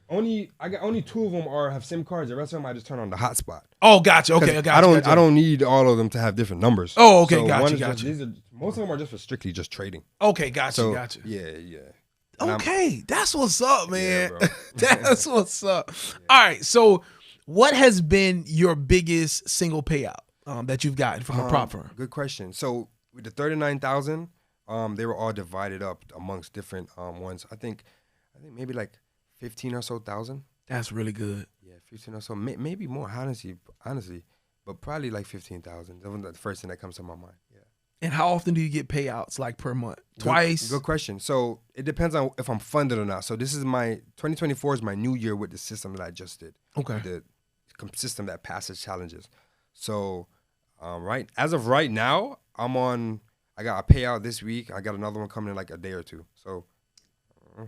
I got only 2 of them have SIM cards. The rest of them I just turn on the hotspot. Oh, gotcha. Okay, gotcha. I don't need all of them to have different numbers. Oh, okay, so gotcha. Most of them are just for strictly just trading. Okay, gotcha, So, gotcha. Yeah. Okay, that's what's up, man. Yeah, That's what's up. All right, so what has been your biggest single payout that you've gotten from a prop firm? Good question. So with the 39,000, they were all divided up amongst different ones. I think maybe like 15 or so thousand. That's really good. Yeah, 15 or so, maybe more. Honestly, but probably like 15,000. That was the first thing that comes to my mind. Yeah. And how often do you get payouts, like per month? Twice? Good question. So it depends on if I'm funded or not. So this is 2024 is my new year with the system that I just did. Okay. The system that passes challenges. So as of right now, I got a payout this week. I got another one coming in like a day or two. So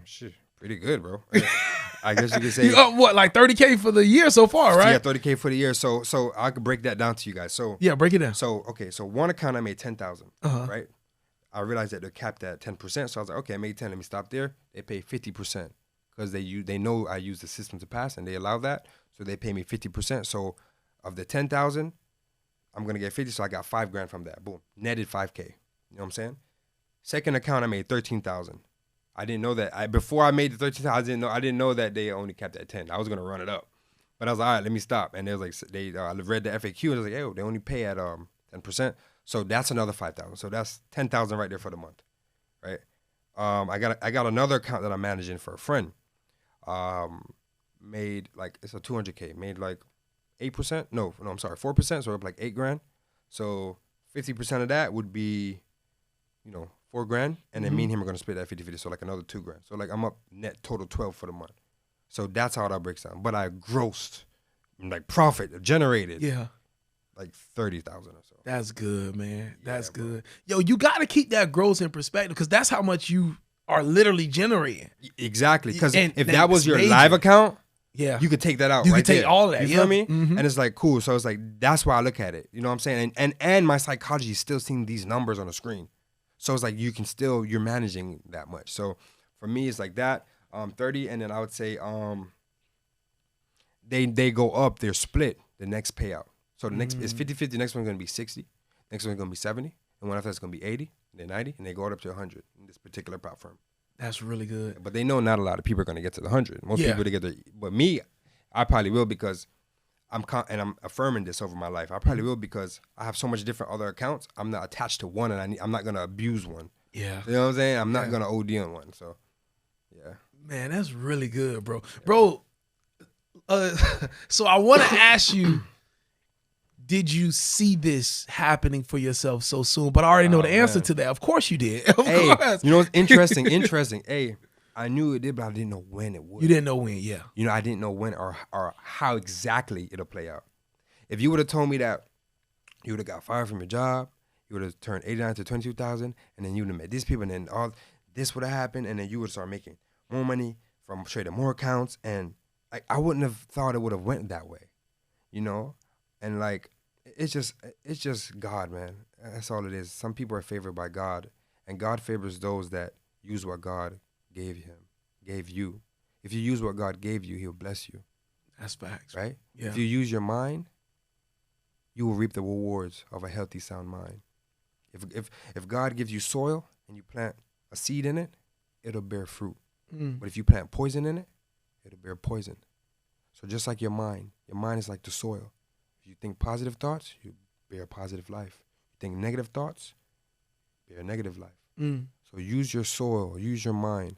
shit, pretty good, bro. I guess you could say. You up what, like 30K for the year so far, right? Yeah, 30K for the year. So I could break that down to you guys. So yeah, break it down. So one account I made 10,000, right? I realized that they're capped at 10%. So I was like, okay, I made 10. Let me stop there. They pay 50% because they know I use the system to pass and they allow that. So they pay me 50%. So of the 10,000, I'm gonna get 50. So I got $5,000 from that. Boom, netted 5K. You know what I'm saying? Second account I made 13,000. I didn't know that. Before I made the 13,000, I didn't know that they only kept at 10. I was gonna run it up, but I was like, all right, let me stop. And they was like, I read the FAQ and I was like, hey, they only pay at 10%. So that's another 5,000. So that's 10,000 right there for the month, right? I got another account that I'm managing for a friend. Made like, it's a 200K. Made like 8%. No, I'm sorry, 4%. So up like $8,000. So 50% of that would be, $4,000, and then me and him are gonna split that 50-50, so like another $2,000. So like I'm up net total 12 for the month. So that's how that breaks down. But I grossed, like profit generated, like 30,000 or so. That's good, man. That's good. Yo, you got to keep that gross in perspective because that's how much you are literally generating. Exactly, because if and that was your major. live account, yeah, you could take that out. You right could take there. all of that. You feel me? And it's like cool. So it's like that's why I look at it. You know what I'm saying? And my psychology is still seeing these numbers on the screen. So it's like you're managing that much. So for me, it's like that 30, and then I would say they go up. They're split the next payout. So the next is 50-50. The next one's gonna be 60. Next one's gonna be 70, and one after that's gonna be 80, then 90, and they go up to 100 in this particular prop firm. That's really good. But they know not a lot of people are gonna get to the 100. Most people to get there, but me, I probably will because I'm affirming this over my life. I probably will because I have so much different other accounts. I'm not attached to one, and I'm not gonna abuse one. Yeah, you know what I'm saying. I'm not gonna OD on one. So, yeah. Man, that's really good, bro. Bro, so I want to ask you, did you see this happening for yourself so soon? But I already know the answer to that. Of course you did. Of course. You know what's interesting? Hey, I knew it did, but I didn't know when it would. You didn't know when, yeah. I didn't know when or how exactly it'll play out. If you would have told me that you would have got fired from your job, you would have turned 89 to 22,000, and then you would have met these people, and then all this would have happened, and then you would start making more money from trading more accounts, and I wouldn't have thought it would have went that way, and like it's just God, man. That's all it is. Some people are favored by God, and God favors those that use what God gave you. If you use what God gave you, He'll bless you. That's facts, right? Yeah. If you use your mind, you will reap the rewards of a healthy, sound mind. If God gives you soil and you plant a seed in it, it'll bear fruit. But if you plant poison in it, it'll bear poison. So just like your mind is like the soil. If you think positive thoughts, you bear a positive life. You think negative thoughts, bear a negative life. So use your soil, use your mind.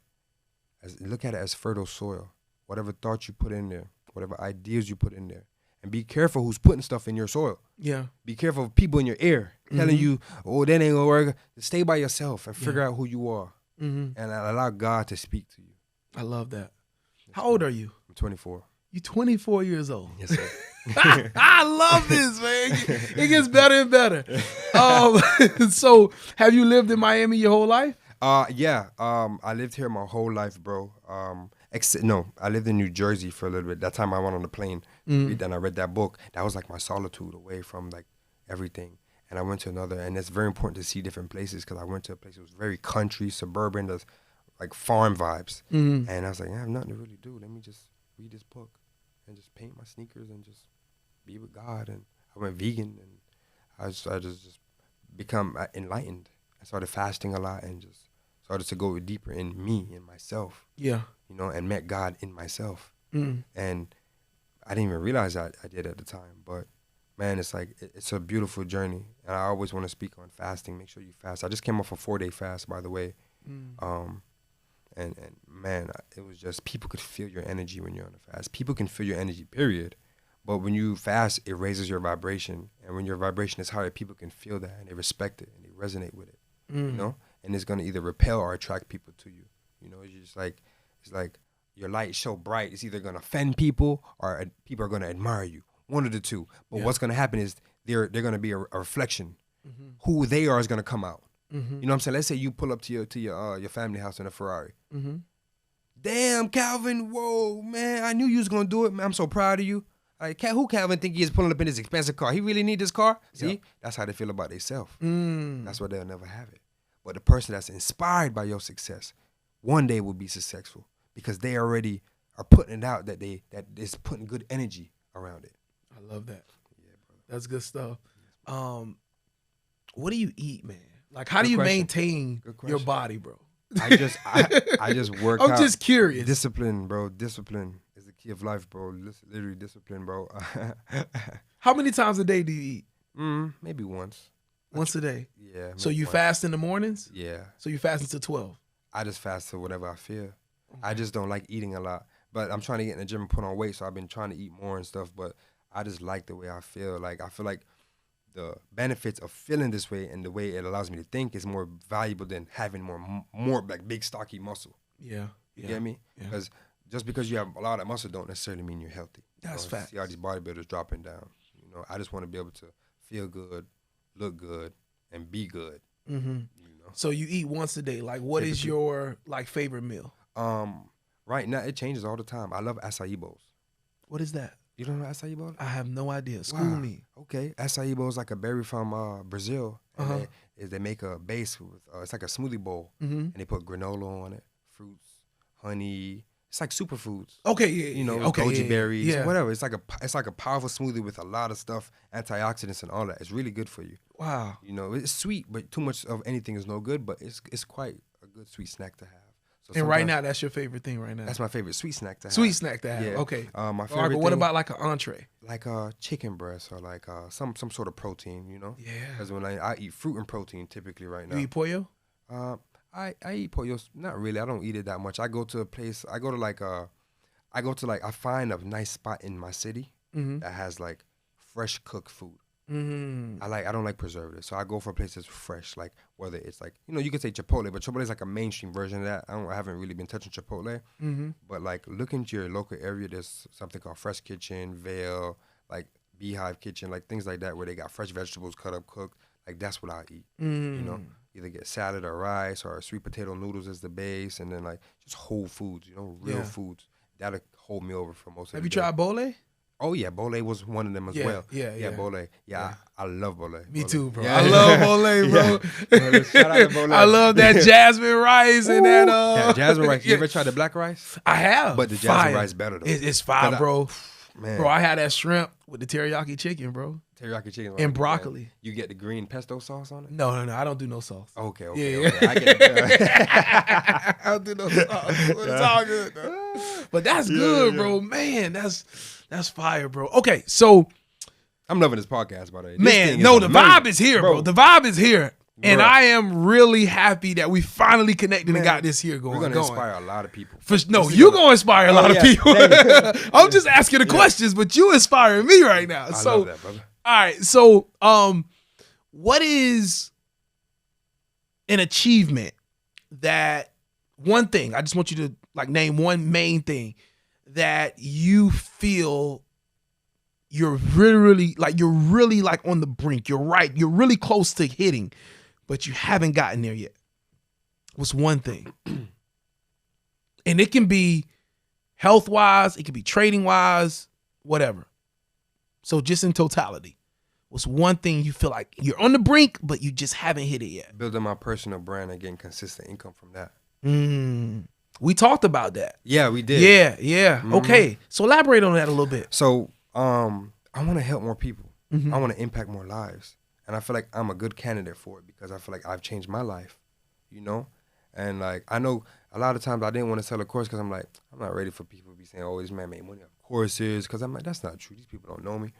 Look at it as fertile soil. Whatever thoughts you put in there, whatever ideas you put in there. And be careful who's putting stuff in your soil. Yeah. Be careful of people in your ear telling you, oh, that ain't gonna work. Stay by yourself and figure out who you are. And allow God to speak to you. I love that. How old are you? I'm 24. You're 24 years old. Yes, sir. I love this, man. It gets better and better. So have you lived in Miami your whole life? Yeah. I lived here my whole life, bro. I lived in New Jersey for a little bit. That time I went on the plane Then I read that book. That was like my solitude away from like everything. And I went to another, and it's very important to see different places because I went to a place that was very country, suburban, like farm vibes. And I was like, I have nothing to really do. Let me just read this book and just paint my sneakers and just be with God. And I went vegan, and I just become enlightened. I started fasting a lot and just started to go deeper in me, in myself. Yeah. You know, and met God in myself. And I didn't even realize I did at the time, but man, it's like, it's a beautiful journey. And I always want to speak on fasting. Make sure you fast. I just came off a 4-day fast, by the way. And man, it was just, people could feel your energy when you're on a fast. People can feel your energy, period. But when you fast, it raises your vibration. And when your vibration is higher, people can feel that and they respect it and they resonate with it, you know? And it's going to either repel or attract people to you. You know, it's just like, it's like your light is so bright, it's either going to offend people or people are going to admire you. One of the two. But what's going to happen is they're going to be a reflection. Who they are is going to come out. You know what I'm saying? Let's say you pull up to your family house in a Ferrari. Damn, Calvin, whoa, man, I knew you was going to do it, man. I'm so proud of you. Like, who Calvin think he is pulling up in this expensive car? He really need this car? See? That's how they feel about themselves. That's why they'll never have it. But the person that's inspired by your success, one day will be successful because they already are putting it out that is putting good energy around it. I love that. Yeah, brother. That's good stuff. What do you eat, man? Like, how do you maintain your body, bro? I just work out. I'm just curious. Discipline, bro. Discipline is the key of life, bro. Literally discipline, bro. How many times a day do you eat? Maybe once. Once a day? Yeah. So you fast in the mornings? Yeah. So you fast until 12? I just fast to whatever I feel. Okay. I just don't like eating a lot. But I'm trying to get in the gym and put on weight, so I've been trying to eat more and stuff. But I just like the way I feel. Like, I feel like the benefits of feeling this way and the way it allows me to think is more valuable than having more like big stocky muscle. Yeah. You get me? Because just because you have a lot of muscle don't necessarily mean you're healthy. That's fact. See all these bodybuilders dropping down. You know, I just want to be able to feel good, look good, and be good. You know? So you eat once a day. Like, what is your like favorite meal? Right now it changes all the time. I love acai bowls. What is that? You don't know acai bowl? I have no idea. School me. Okay, acai bowl is like a berry from Brazil. And they make a base with it's like a smoothie bowl, and they put granola on it, fruits, honey. It's like superfoods. Okay, you know, goji berries, whatever. It's like a powerful smoothie with a lot of stuff, antioxidants and all that. It's really good for you. Wow. You know, it's sweet, but too much of anything is no good. But it's quite a good sweet snack to have. So and right now, that's your favorite thing right now. That's my favorite sweet snack to have. Sweet snack to have. Yeah. Okay. My favorite. But what about like an entree? Like a chicken breast or like some sort of protein. You know. Yeah. Because when I eat fruit and protein typically right now. You eat pollo? I eat pollo. Not really. I don't eat it that much. I go to a place. I find a nice spot in my city that has like fresh cooked food. I don't like preservatives, so I go for a place that's fresh. Like whether it's like, you know, you could say Chipotle, but Chipotle is like a mainstream version of that. I haven't really been touching Chipotle, but like look into your local area. There's something called Fresh Kitchen, Vale, like Beehive Kitchen, like things like that where they got fresh vegetables cut up, cooked. Like that's what I eat. You know, either get salad or rice or sweet potato noodles as the base, and then like just whole foods. You know, real foods. That'll hold me over for most of the day. Have you tried bole? Oh yeah, bole was one of them as well. Yeah, bole. Yeah. I love bole. Me too, bro. Yeah. I love bole, bro. Shout out to bole. I love that jasmine rice and that. Yeah, jasmine rice. You ever tried the black rice? I have. But the jasmine rice better though. It's fire, bro. Man. Bro, I had that shrimp with the teriyaki chicken, bro. Teriyaki chicken. And broccoli. Man. You get the green pesto sauce on it? No. I don't do no sauce. Okay. Yeah. I get it. I don't do no sauce. It's all good, though. But that's good, bro. Man, that's fire, bro. Okay, so I'm loving this podcast, by the way. Man, no, the vibe is here, bro. The vibe is here. And I am really happy that we finally connected and got this here going. We're going to inspire a lot of people. You're going to inspire a lot of people. I'm just asking the questions, but you inspiring me right now. I love that, brother. All right. So, what is an achievement that one thing, I just want you to like name one main thing that you feel you're really like on the brink. You're really close to hitting, but you haven't gotten there yet. What's one thing? And it can be health-wise, it can be trading-wise, whatever. So just in totality, what's one thing you feel like you're on the brink, but you just haven't hit it yet? Building my personal brand and getting consistent income from that. We talked about that. Yeah, we did. Yeah. Okay. So elaborate on that a little bit. So I want to help more people. I want to impact more lives. And I feel like I'm a good candidate for it because I feel like I've changed my life, you know? And like, I know a lot of times I didn't want to sell a course because I'm like, I'm not ready for people to be saying, oh, this man made money off courses. Because I'm like, that's not true. These people don't know me.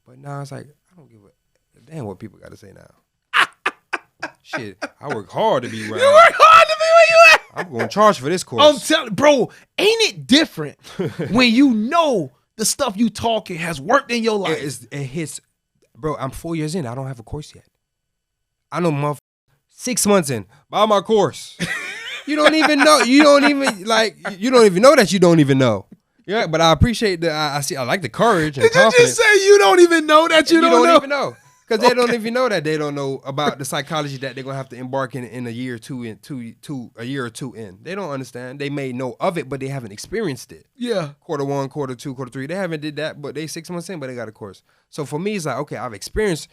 But now it's like, I don't give a damn what people got to say now. Shit, I work hard to be around. You work hard to be where you at. I'm going to charge for this course. I'm telling, bro, ain't it different when you know the stuff you talking has worked in your life? It hits, bro. I'm 4 years in. I don't have a course yet. I know 6 months in. Buy my course. You don't even know. You don't even know that you don't even know. Yeah, but I appreciate I like the courage and Did confidence. you just say you don't even know that you don't know? Even know. Because they don't even know that they don't know about the psychology that they're gonna have to embark in a year or two in. They don't understand. They may know of it, but they haven't experienced it. Yeah. Quarter 1, quarter 2, quarter 3. They haven't did that, but they 6 months in, but they got a course. So for me, it's like, okay, I've experienced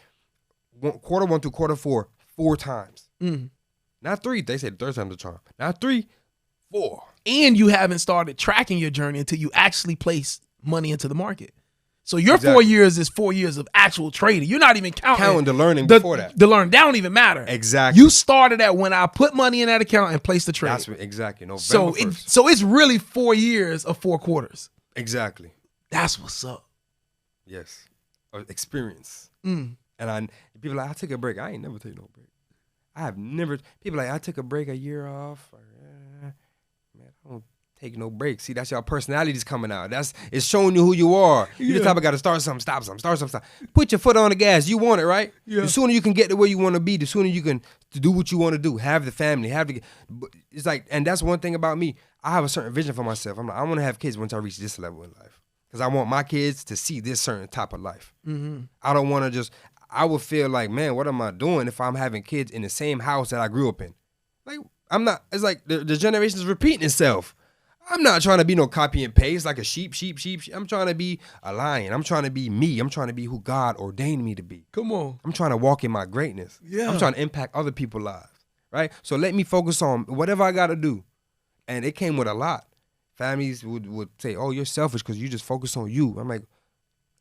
quarter 1 through quarter 4 times. Not 3. They say the third time's the charm. Not 3, 4. And you haven't started tracking your journey until you actually place money into the market. So your 4 years is 4 years of actual trading. You're not even counting the learning before that. The learning, that don't even matter. Exactly. You started at when I put money in that account and placed the trade. That's exactly. November so 1st. So it's really 4 years of 4 quarters. Exactly. That's what's up. Yes. Experience. And people are like, I took a break. I ain't never take no break. I have never. People are like, I took a break, a year off. Man, I don't take no breaks. See, that's your personalities coming out. It's showing you who you are. You the type of guy to start something, stop something, start something. Put your foot on the gas. You want it, right? Yeah. The sooner you can get to where you want to be, the sooner you can do what you want to do. Have the family. It's like, and that's one thing about me. I have a certain vision for myself. I'm like, I want to have kids once I reach this level in life. Because I want my kids to see this certain type of life. I don't want to I would feel like, man, what am I doing if I'm having kids in the same house that I grew up in? Like, I'm not, it's like the generation's repeating itself. I'm not trying to be no copy and paste like a sheep. I'm trying to be a lion. I'm trying to be me. I'm trying to be who God ordained me to be. Come on. I'm trying to walk in my greatness. Yeah. I'm trying to impact other people's lives, right? So let me focus on whatever I got to do. And it came with a lot. Families would say, oh, you're selfish because you just focus on you. I'm like,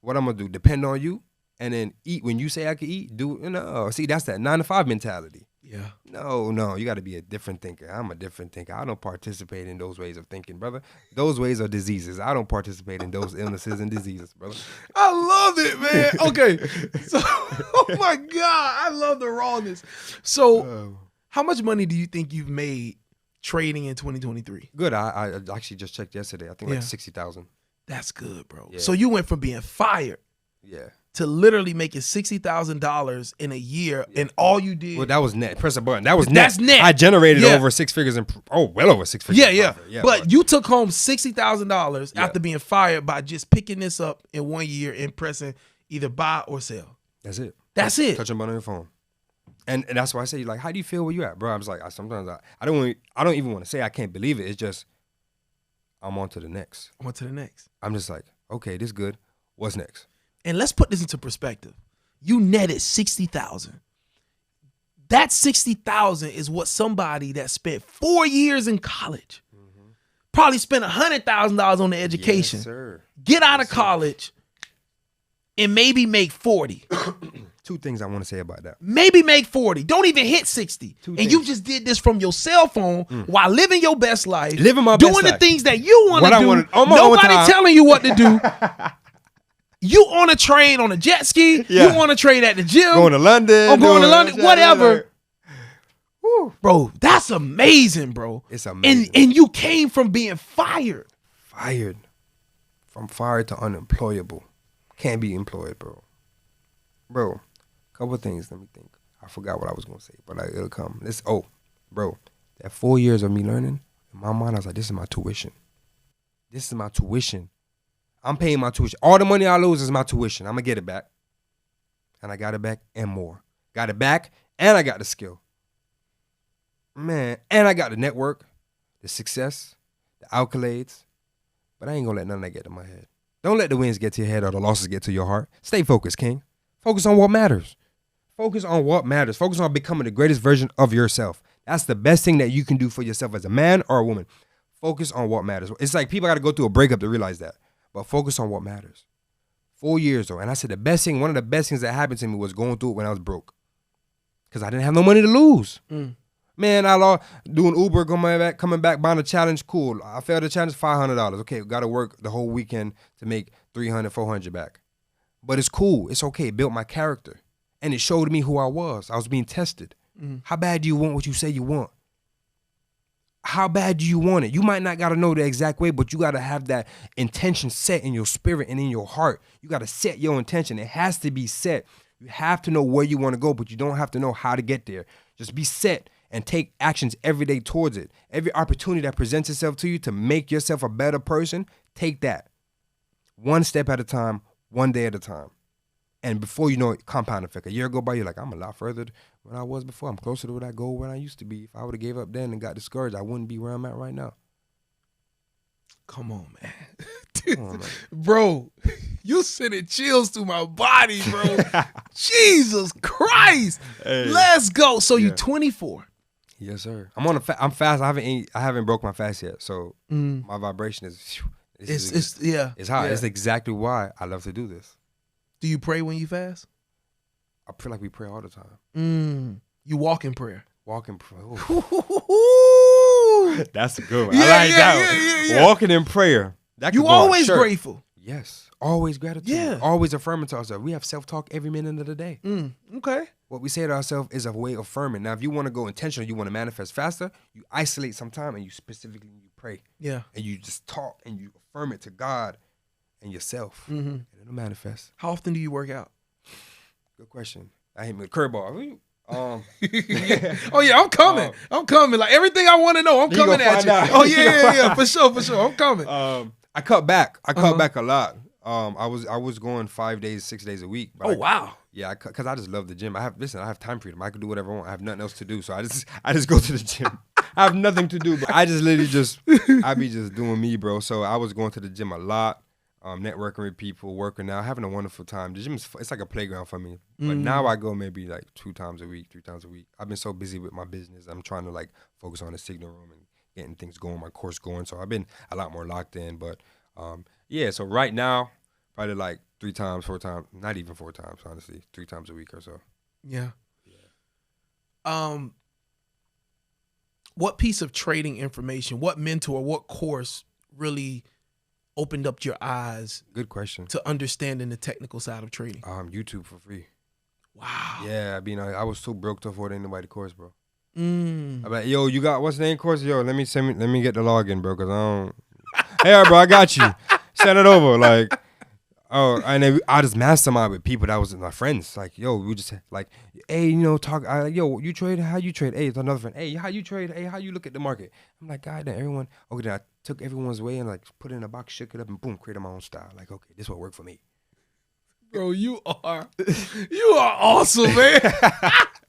what I'm going to do? Depend on you? And then eat when you say I can eat, do it. No, see, that's that 9 to 5 mentality. Yeah. No, you got to be a different thinker. I'm a different thinker. I don't participate in those ways of thinking, brother. Those ways are diseases. I don't participate in those illnesses and diseases, brother. I love it, man. Okay. So, oh my God, I love the rawness. So, how much money do you think you've made trading in 2023? Good. I actually just checked yesterday. I think like 60,000. That's good, bro. Yeah. So you went from being fired. Yeah. To literally making $60,000 in a year, and all you did. Well, that was net. Press a button. That was net. That's net. I generated over 6 figures well over 6 figures. Yeah. But you took home $60,000 after being fired by just picking this up in 1 year and pressing either buy or sell. That's it. That's it. Touch a button on your phone, and that's why I say, like, how do you feel where you at, bro? I was like, sometimes I don't even want to say I can't believe it. It's just I'm on to the next. I'm just like, okay, this good. What's next? And let's put this into perspective. You netted 60,000. That 60,000 is what somebody that spent 4 years in college probably spent $100,000 on the education. Yes, sir. Get out of college and maybe make 40. Two things I want to say about that. Maybe make 40. Don't even hit 60. You just did this from your cell phone while living your best life. Living my best life. Doing the things that you want to do. Nobody telling you what to do. You on a train, on a jet ski. You want to trade at the gym. Going to London. Or going to London, whatever. Bro, that's amazing, bro. It's amazing. And you came from being fired. From fired to unemployable. Can't be employed, bro. Bro, couple of things. Let me think. I forgot what I was going to say, but it'll come. Bro, that 4 years of me learning, in my mind, I was like, this is my tuition. I'm paying my tuition. All the money I lose is my tuition. I'm going to get it back. And I got it back and more. Got it back and I got the skill. Man, and I got the network, the success, the accolades. But I ain't going to let none of that get to my head. Don't let the wins get to your head or the losses get to your heart. Stay focused, King. Focus on what matters. Focus on what matters. Focus on becoming the greatest version of yourself. That's the best thing that you can do for yourself as a man or a woman. Focus on what matters. It's like people got to go through a breakup to realize that. But focus on what matters. 4 years though. And I said one of the best things that happened to me was going through it when I was broke. Because I didn't have no money to lose. Man, I lost doing Uber, coming back, buying a challenge, cool. I failed the challenge, $500. Okay, got to work the whole weekend to make $300, $400 back. But it's cool. It's okay. It built my character. And it showed me who I was. I was being tested. How bad do you want what you say you want? How bad do you want it? You might not got to know the exact way, but you got to have that intention set in your spirit and in your heart. You got to set your intention. It has to be set. You have to know where you want to go, but you don't have to know how to get there. Just be set and take actions every day towards it. Every opportunity that presents itself to you to make yourself a better person, take that. One step at a time, one day at a time. And before you know it, compound effect. A year go by, you're like, I'm a lot further than I was before. I'm closer to that goal where I used to be. If I would have gave up then and got discouraged, I wouldn't be where I'm at right now. Come on, man. Come on, man. Bro, you sending chills through my body, bro. Jesus Christ. Hey. Let's go. So you're 24. Yes, sir. I'm fast. I haven't broke my fast yet. So my vibration is it's high. Yeah. It's exactly why I love to do this. Do you pray when you fast? I feel like we pray all the time. You walk in prayer. Walk in prayer. That's a good one. I like that one. Walking in prayer. That you always grateful. Yes. Always gratitude. Yeah. Always affirming to ourselves. We have self-talk every minute of the day. Okay. What we say to ourselves is a way of affirming. Now, if you want to go intentional, you want to manifest faster, you isolate some time and you specifically pray. Yeah. And you just talk and you affirm it to God and yourself. And it'll manifest. How often do you work out? Good question. I hit me with a curveball. Oh yeah, I'm coming. I'm coming. Like everything I want to know, I'm coming at you. Oh yeah, for sure. I'm coming. I cut back. I cut back a lot. I was going 5 days, 6 days a week. Wow. Yeah, because I just love the gym. I have time freedom. I can do whatever I want. I have nothing else to do, so I just go to the gym. I have nothing to do, but I just literally I be just doing me, bro. So I was going to the gym a lot. Networking with people, working out, having a wonderful time. The gym it's like a playground for me. But now I go maybe like 2 times a week, 3 times a week. I've been so busy with my business. I'm trying to like focus on the signal room and getting things going, my course going. So I've been a lot more locked in. But yeah, so right now, probably like 3 times, 4 times, not even 4 times, honestly, 3 times a week or so. Yeah. What piece of trading information, what mentor, what course really opened up your eyes? Good question. To understanding the technical side of trading? YouTube for free. Wow. Yeah, I mean, I was so broke to afford anybody course, bro. I'm like, yo, you got what's the name course? Yo, let me get the login, bro, cause I don't. Hey, bro, I got you. Send it over, like. Oh, and then I just mastermind with people that was my friends. Like, yo, we just like, hey, talk. Yo, you trade? How you trade? Hey, it's another friend. Hey, how you trade? Hey, how you look at the market? I'm like, God, then everyone. Okay, then I took everyone's way and like put it in a box, shook it up, and boom, created my own style. Like, okay, this will work for me. Bro, you are awesome, man.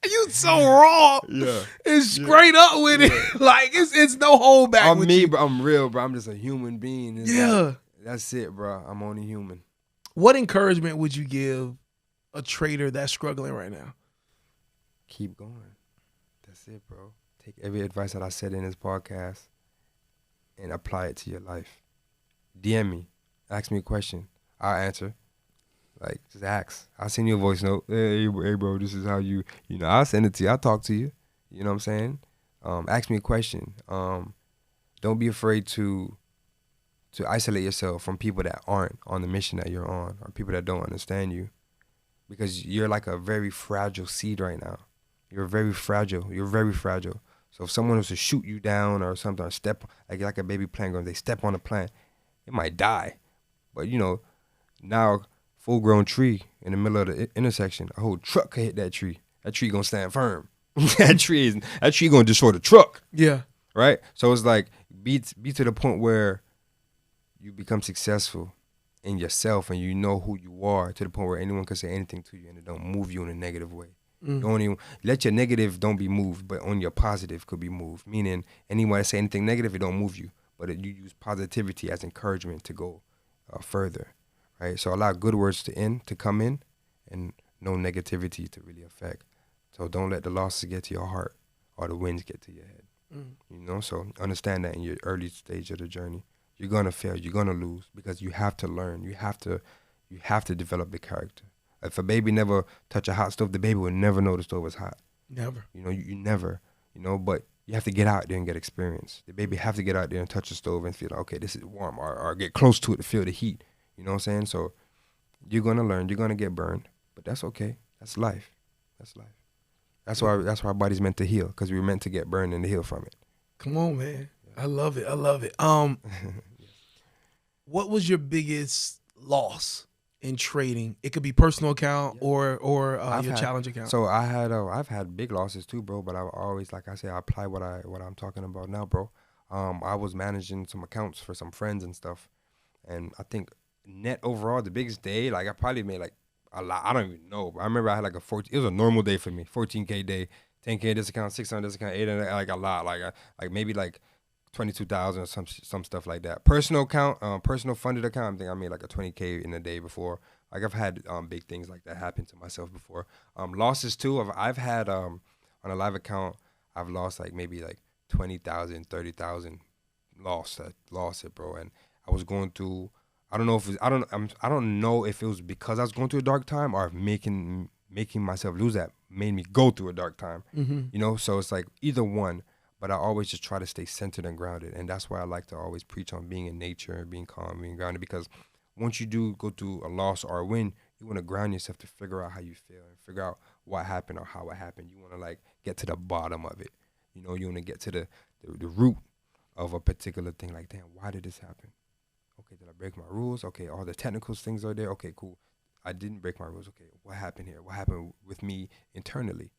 You so raw. Yeah. It's straight up with it. Like it's no hold back. I'm with me, you. bro. I'm real, bro. I'm just a human being. It's like, that's it, bro. I'm only human. What encouragement would you give a trader that's struggling right now? Keep going. That's it, bro. Take every advice that I said in this podcast and apply it to your life. DM me. Ask me a question. I'll answer. Like, just ask. I'll send you a voice note. Hey, bro, this is how I'll send it to you. I'll talk to you. You know what I'm saying? Ask me a question. Don't be afraid to isolate yourself from people that aren't on the mission that you're on, or people that don't understand you, because you're like a very fragile seed right now. You're very fragile. So if someone was to shoot you down or something, or step like a baby plant going, they step on a plant, it might die. But now full-grown tree in the middle of the intersection, a whole truck could hit that tree. That tree gonna stand firm. that tree gonna destroy the truck. Yeah. Right. So it's like be to the point where you become successful in yourself and you know who you are, to the point where anyone can say anything to you and it don't move you in a negative way. Don't even let your negative don't be moved, but on your positive could be moved. Meaning anyone that say anything negative, it don't move you, but you use positivity as encouragement to go further. right? So allow good words to come in, and no negativity to really affect. So don't let the losses get to your heart or the wins get to your head. You know, so understand that in your early stage of the journey, you're gonna fail, you're gonna lose, because you have to learn. You have to develop the character. If a baby never touch a hot stove, the baby will never know the stove was hot. Never. You know, you never. You know, but you have to get out there and get experience. The baby have to get out there and touch the stove and feel like, okay, this is warm, or get close to it to feel the heat. You know what I'm saying? So you're gonna learn. You're gonna get burned, but that's okay. That's life. That's life. That's why our body's meant to heal, because we were meant to get burned and to heal from it. Come on, man. I love it. I love it. What was your biggest loss in trading? It could be personal account or your challenge account. So I've had big losses too, bro. But I always, like I say, I apply what I'm talking about now, bro. I was managing some accounts for some friends and stuff, and I think net overall the biggest day, like I probably made like a lot. I don't even know. I remember I had like it was a normal day for me, 14K day, 10K this account, 600 this account, 800, like a lot, like maybe like 22,000 or some stuff like that. Personal account, personal funded account, I think I made like a 20K in a day before. Like I've had big things like that happen to myself before. Losses too. I've had on a live account, I've lost like maybe like 20,000, 30,000, lost it, bro. And I was going through. I don't know if I don't know if it was because I was going through a dark time, or if making myself lose that made me go through a dark time. You know, so it's like either one. But I always just try to stay centered and grounded, and that's why I like to always preach on being in nature and being calm, being grounded. Because once you do go through a loss or a win, you want to ground yourself to figure out how you feel and figure out what happened or how it happened. You want to like get to the bottom of it. You know, you want to get to the root of a particular thing. Like, damn, why did this happen? Okay, did I break my rules? Okay, all the technical things are there. Okay, cool. I didn't break my rules. Okay, what happened here? What happened with me internally?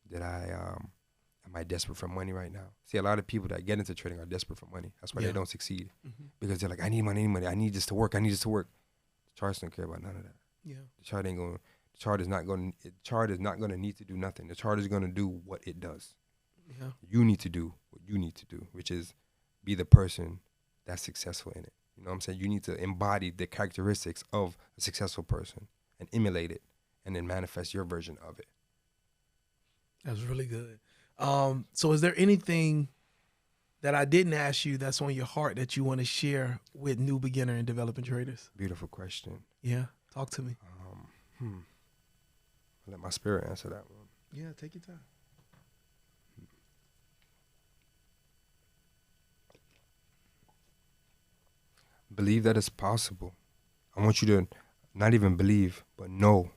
Did am I desperate for money right now? See, a lot of people that get into trading are desperate for money. That's why they don't succeed. Because they're like, I need money, I need this to work. The charts don't care about none of that. Yeah. The chart is not going to need to do nothing. The chart is going to do what it does. Yeah. You need to do what you need to do, which is be the person that's successful in it. You know what I'm saying? You need to embody the characteristics of a successful person and emulate it, and then manifest your version of it. That's really good. So is there anything that I didn't ask you that's on your heart that you want to share with new beginner and developing traders? Beautiful question. Yeah. Talk to me. I'll let my spirit answer that one. Yeah, take your time. Believe that it's possible. I want you to not even believe, but know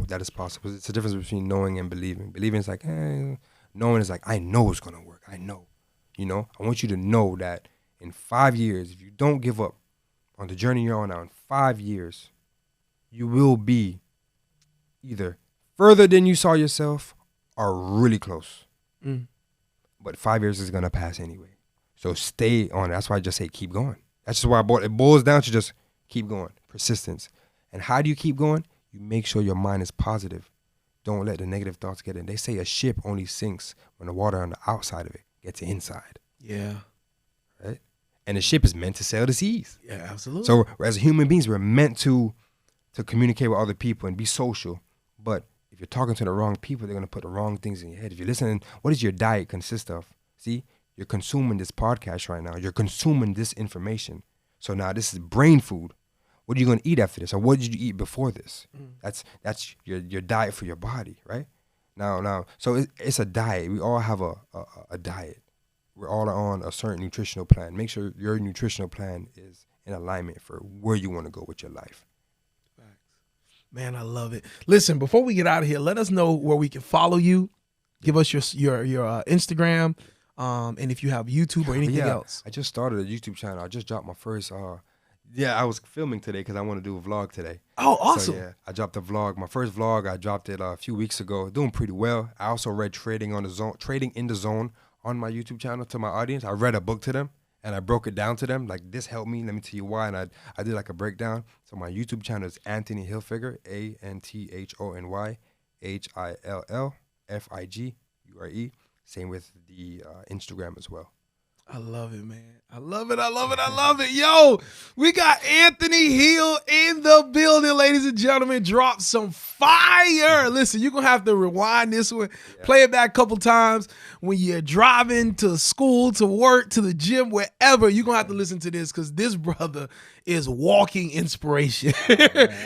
that it's possible. It's the difference between knowing and believing. Believing is like, knowing is like, I know it's going to work. I know. You know, I want you to know that in 5 years, if you don't give up on the journey you're on now, in 5 years, you will be either further than you saw yourself or really close. But 5 years is going to pass anyway. So stay on it. That's why I just say keep going. That's just why it boils down to just keep going. Persistence. And how do you keep going? You make sure your mind is positive. Don't let the negative thoughts get in. They say a ship only sinks when the water on the outside of it gets inside. Yeah. Right? And the ship is meant to sail the seas. Yeah, absolutely. So as human beings, we're meant to communicate with other people and be social. But if you're talking to the wrong people, they're going to put the wrong things in your head. If you're listening, what does your diet consist of? See, you're consuming this podcast right now. You're consuming this information. So now this is brain food. What are you going to eat after this? Or what did you eat before this? That's your diet for your body, right? Now, so it's a diet. We all have a diet. We're all on a certain nutritional plan. Make sure your nutritional plan is in alignment for where you want to go with your life. Man, I love it. Listen, before we get out of here, let us know where we can follow you. Give us your Instagram, and if you have YouTube or anything else. I just started a YouTube channel. I just dropped my first. I was filming today because I want to do a vlog today. Oh, awesome! So, I dropped a vlog. My first vlog, I dropped it a few weeks ago. Doing pretty well. I also read Trading in the Zone on my YouTube channel to my audience. I read a book to them. And I broke it down to them, like, this helped me, let me tell you why. And I did like a breakdown. So my YouTube channel is Anthony Hilfiger, ANTHONY HILLFIGURE. Same with the Instagram as well. I love it, man. I love it. I love it. I love it. Yo, we got Anthony Hill in the building, ladies and gentlemen. Drop some fire. Listen, you're going to have to rewind this one, play it back a couple times when you're driving to school, to work, to the gym, wherever. You're going to have to listen to this because this brother is walking inspiration.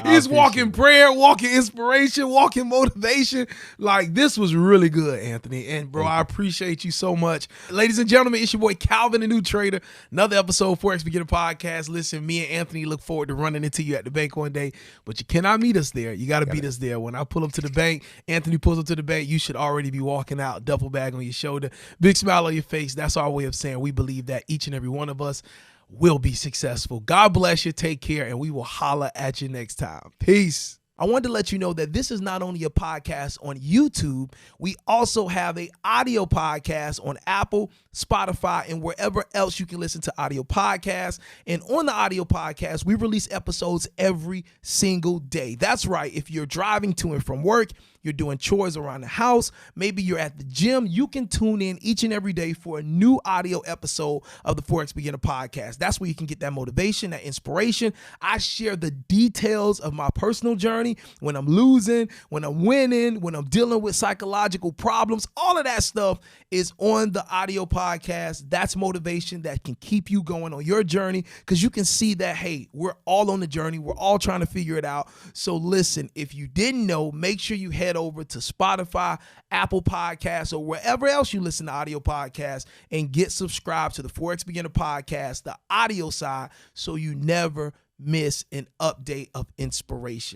He's walking prayer, walking inspiration, walking motivation. Like, this was really good, Anthony. And, bro, I appreciate you so much. Ladies and gentlemen, it's your boy Calvin, the New Trader. Another episode of Forex Beginner Podcast. Listen, me and Anthony look forward to running into you at the bank one day, but you cannot meet us there. You got to beat us there. When I pull up to the bank, Anthony pulls up to the bank, you should already be walking out, duffel bag on your shoulder, big smile on your face. That's our way of saying we believe that each and every one of us will be successful. God bless you. Take care, and we will holler at you next time. Peace. I wanted to let you know that this is not only a podcast on YouTube, we also have an audio podcast on Apple, Spotify, and wherever else you can listen to audio podcasts. And on the audio podcast, we release episodes every single day. That's right. If you're driving to and from work, you're doing chores around the house, maybe you're at the gym, you can tune in each and every day for a new audio episode of the Forex Beginner Podcast. That's where you can get that motivation, that inspiration. I share the details of my personal journey, when I'm losing, when I'm winning, when I'm dealing with psychological problems. All of that stuff is on the audio podcast. That's motivation that can keep you going on your journey, because you can see that, hey, we're all on the journey. We're all trying to figure it out. So listen, if you didn't know, make sure you head over to Spotify, Apple Podcasts, or wherever else you listen to audio podcasts and get subscribed to the Forex Beginner Podcast, the audio side, so you never miss an update of inspiration.